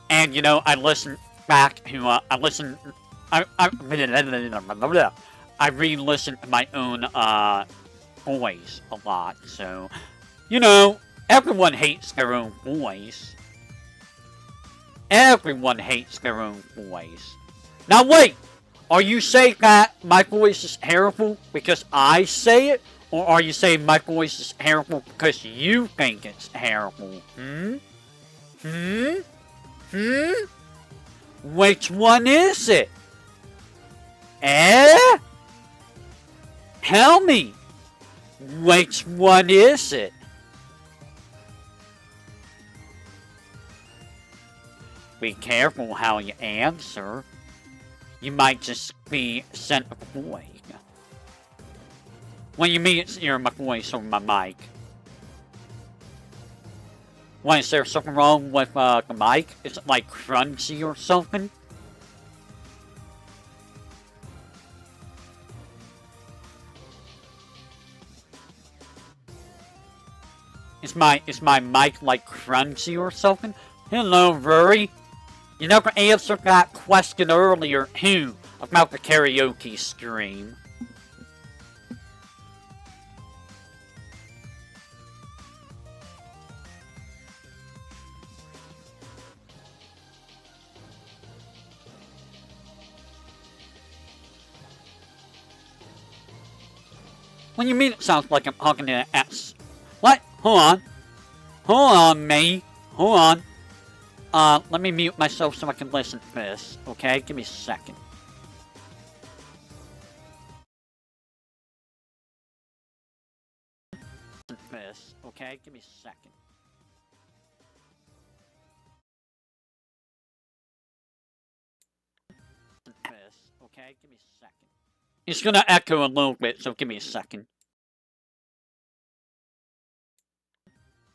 And you know, I listen back to, I re-listen to my own, voice a lot, so, you know, everyone hates their own voice. Everyone hates their own voice. Now wait! Are you saying that my voice is terrible because I say it? Or are you saying my voice is terrible because you think it's terrible? Which one is it? Tell me. Which one is it? Be careful how you answer. You might just be sent a void. What do you mean it's hearing my voice over my mic? Why, is there something wrong with the mic? Is it like crunchy or something? Is my mic like crunchy or something? Hello, Rory. You never answered that question earlier, too, about the karaoke stream. What do you mean it sounds like I'm talking to an S? What? Hold on. Hold on, mate. Hold on. Let me mute myself so I can listen to this. Okay? Give me a second. Listen to this. Okay? Give me a second. Listen to this. Okay? Give me a second. It's gonna echo a little bit, so give me a second.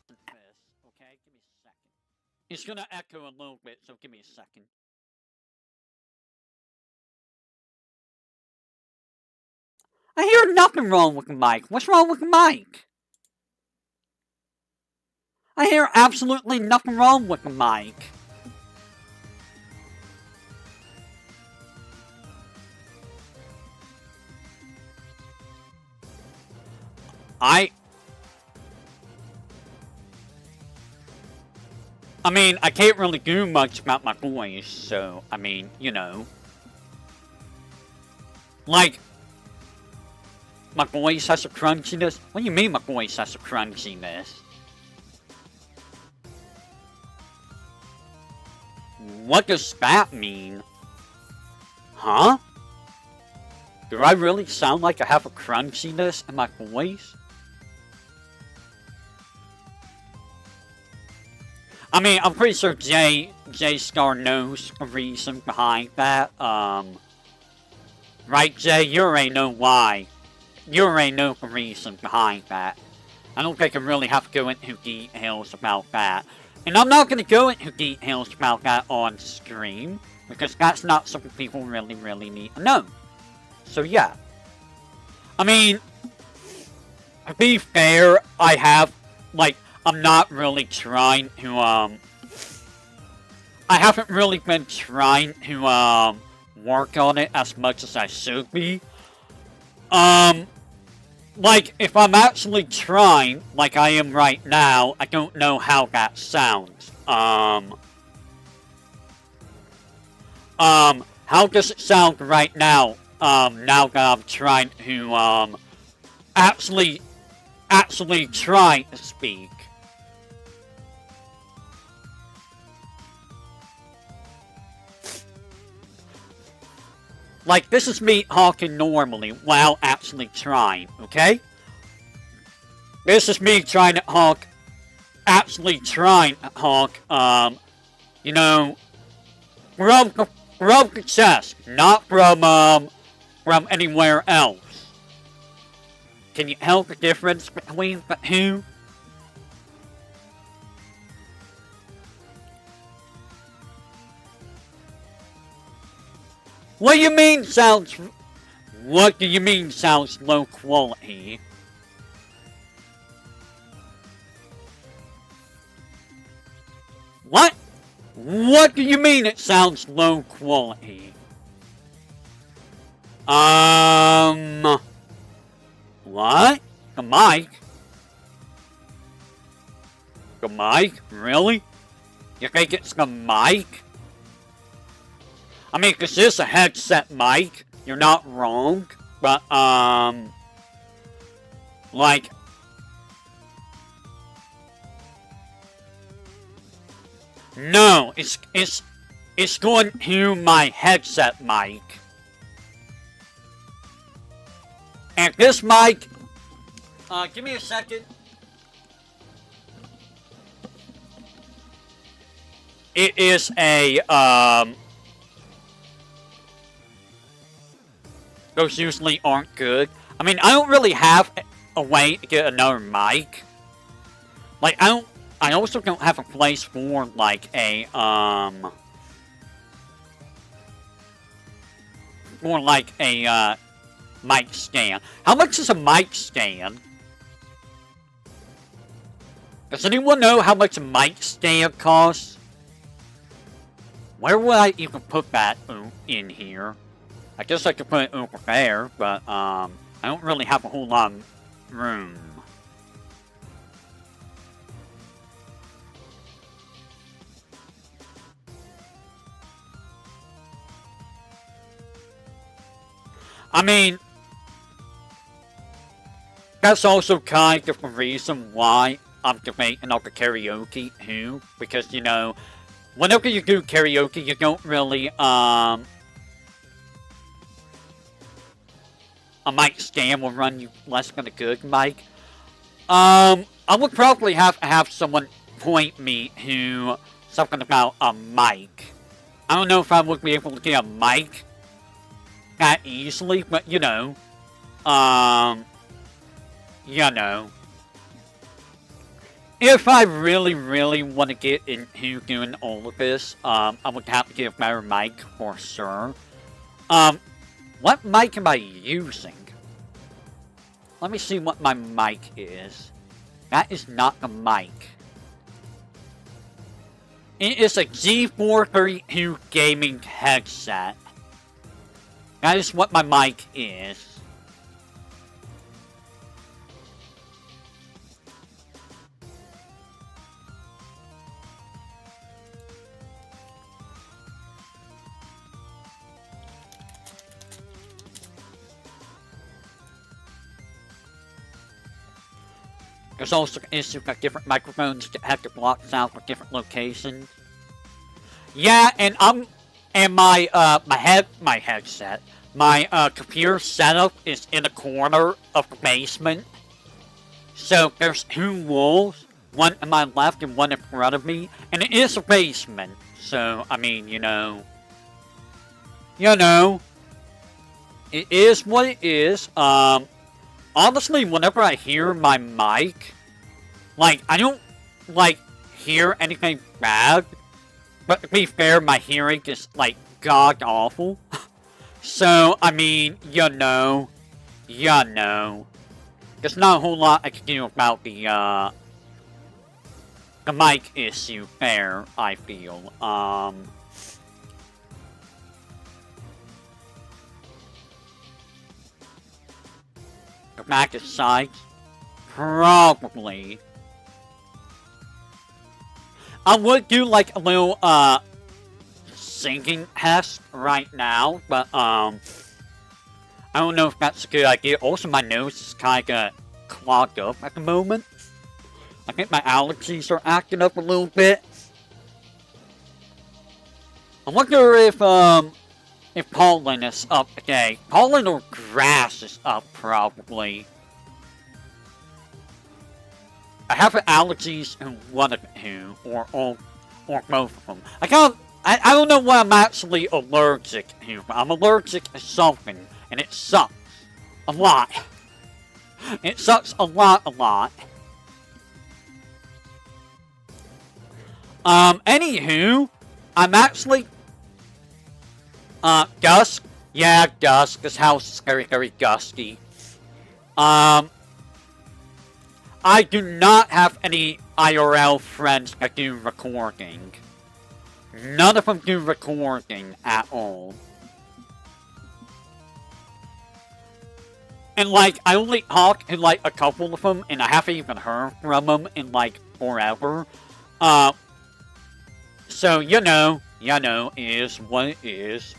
Okay, give me a second. It's gonna echo a little bit, so give me a second. I hear nothing wrong with the mic. What's wrong with the mic? I hear absolutely nothing wrong with the mic. I mean, I can't really do much about my voice, so, I mean, you know. Like, my voice has a crunchiness? What do you mean my voice has a crunchiness? What does that mean? Huh? Do I really sound like I have a crunchiness in my voice? I mean, I'm pretty sure J Star knows the reason behind that. Right, Jay? You already know why. You already know the reason behind that. I don't think I really have to go into details about that. And I'm not going to go into details about that on stream, because that's not something people really need to know. So yeah. I mean, to be fair, I have, like, I'm not really trying to, I haven't really been trying to, work on it as much as I should be. Like, if I'm actually trying, like I am right now, I don't know how that sounds. How does it sound right now, now that I'm trying to, actually try to speak? Like, this is me talking normally while actually trying, okay? This is me trying to talk actually trying, Honk. You know, from the chest, not from anywhere else. Can you help the difference between the two? What do you mean sounds... What do you mean sounds low quality? What? What do you mean it sounds low quality? What? The mic? The mic? Really? You think it's the mic? I mean, 'cause this is a headset mic. You're not wrong. But, like... No, it's going to my headset mic. And this mic... give me a second. It is a, those usually aren't good. I mean, I don't really have a way to get another mic. Like, I also don't have a place for, like, a, mic stand. How much is a mic stand? Does anyone know how much a mic stand costs? Where would I even put that in here? I guess I could put it over there, but, I don't really have a whole lot of room. I mean, that's also kind of the reason why I'm debating on the karaoke too, because, you know, whenever you do karaoke, you don't really, a mic stand will run you less than a good mic. I would probably have to have someone point me to something about a mic. I don't know if I would be able to get a mic that easily, but, you know, if I really, really want to get into doing all of this, I would have to get a better mic for sure. What mic am I using? Let me see what my mic is. That is not the mic. It is a G432 gaming headset. That is what my mic is. There's also issues with different microphones that have to block sound for different locations. Yeah, and my headset, my computer setup is in a corner of the basement. So there's two walls, one to my left and one in front of me, and it is a basement. So I mean, you know, it is what it is. Honestly, whenever I hear my mic, like, I don't, like, hear anything bad. But to be fair, my hearing is, like, god-awful. So, I mean, you know. There's not a whole lot I can do about the mic issue there, I feel. The back is sides? Probably. I would do like a little singing test right now, but I don't know if that's a good idea. Also, my nose is kind of clogged up at the moment. I think my allergies are acting up a little bit. I wonder if pollen is up today. Pollen or grass is up, probably. I have allergies in one of them, or all, or both of them. I don't know what I'm actually allergic to, but I'm allergic to something, and it sucks. A lot. It sucks a lot. Anywho, I'm actually, dusk. Yeah, dusk. This house is very, very dusky. I do not have any IRL friends that do recording. None of them do recording at all. And, like, I only talk to, like, a couple of them, and I haven't even heard from them in, like, forever. So, you know, is what it is.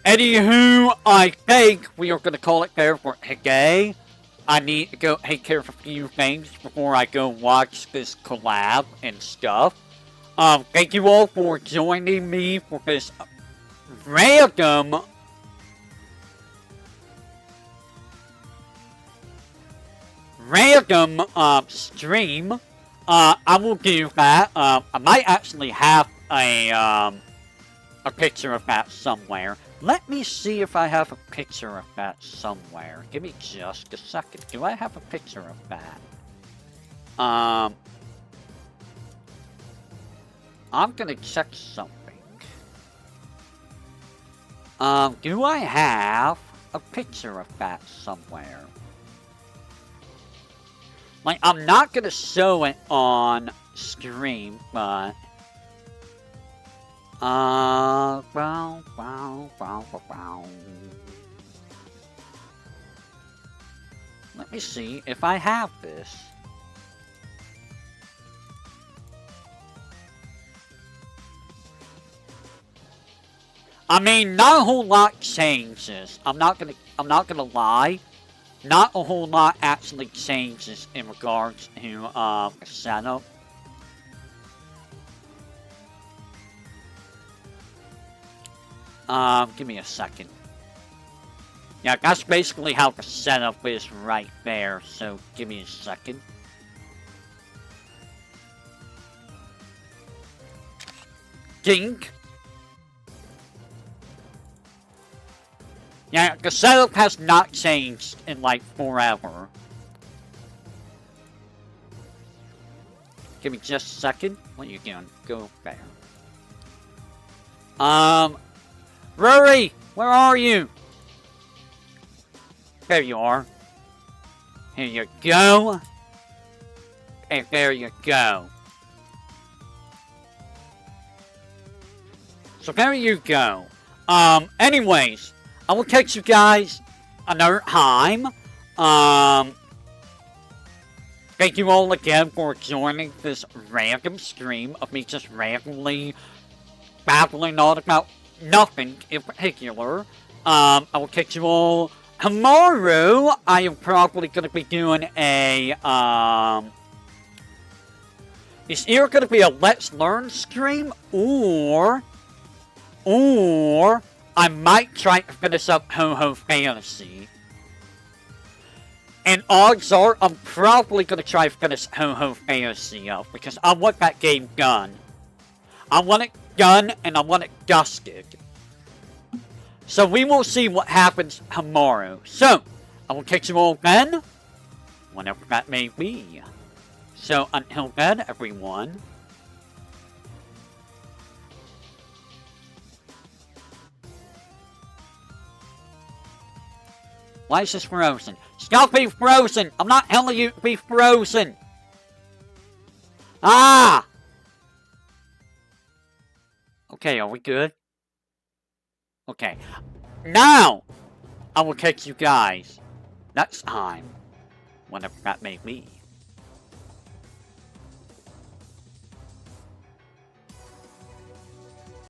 Anywho, I think we are going to call it there for today. I need to go take care of a few things before I go watch this collab and stuff. Thank you all for joining me for this random stream. I will do that. I might actually have a picture of that somewhere. Let me see if I have a picture of that somewhere. Give me just a second. Do I have a picture of that? I'm gonna check something. Do I have a picture of that somewhere? Like, I'm not gonna show it on stream, but... Let me see if I have this. I mean, not a whole lot changes. I'm not gonna lie. Not a whole lot actually changes in regards to the setup. Give me a second. Yeah, that's basically how the setup is right there, so give me a second. Dink. Yeah, the setup has not changed in, like, forever. Give me just a second. What are you doing? Go there. Rory! Where are you? There you are. Here you go. And there you go. So there you go. Anyways, I will catch you guys another time. Thank you all again for joining this random stream of me just randomly babbling on about nothing in particular. I will catch you all tomorrow. I am probably going to be doing a, it's either going to be a Let's Learn stream, or I might try to finish up Ho-Ho Fantasy. And odds are, I'm probably going to try to finish Ho-Ho Fantasy up, because I want that game done. I want it done, and I want it dusted. So we will see what happens tomorrow. So, I will catch you all then, whenever that may be. So, until then, everyone. Why is this frozen? Stop being frozen! I'm not telling you to be frozen! Ah! Okay, are we good? Okay. Now, I will catch you guys next time, whenever that may be.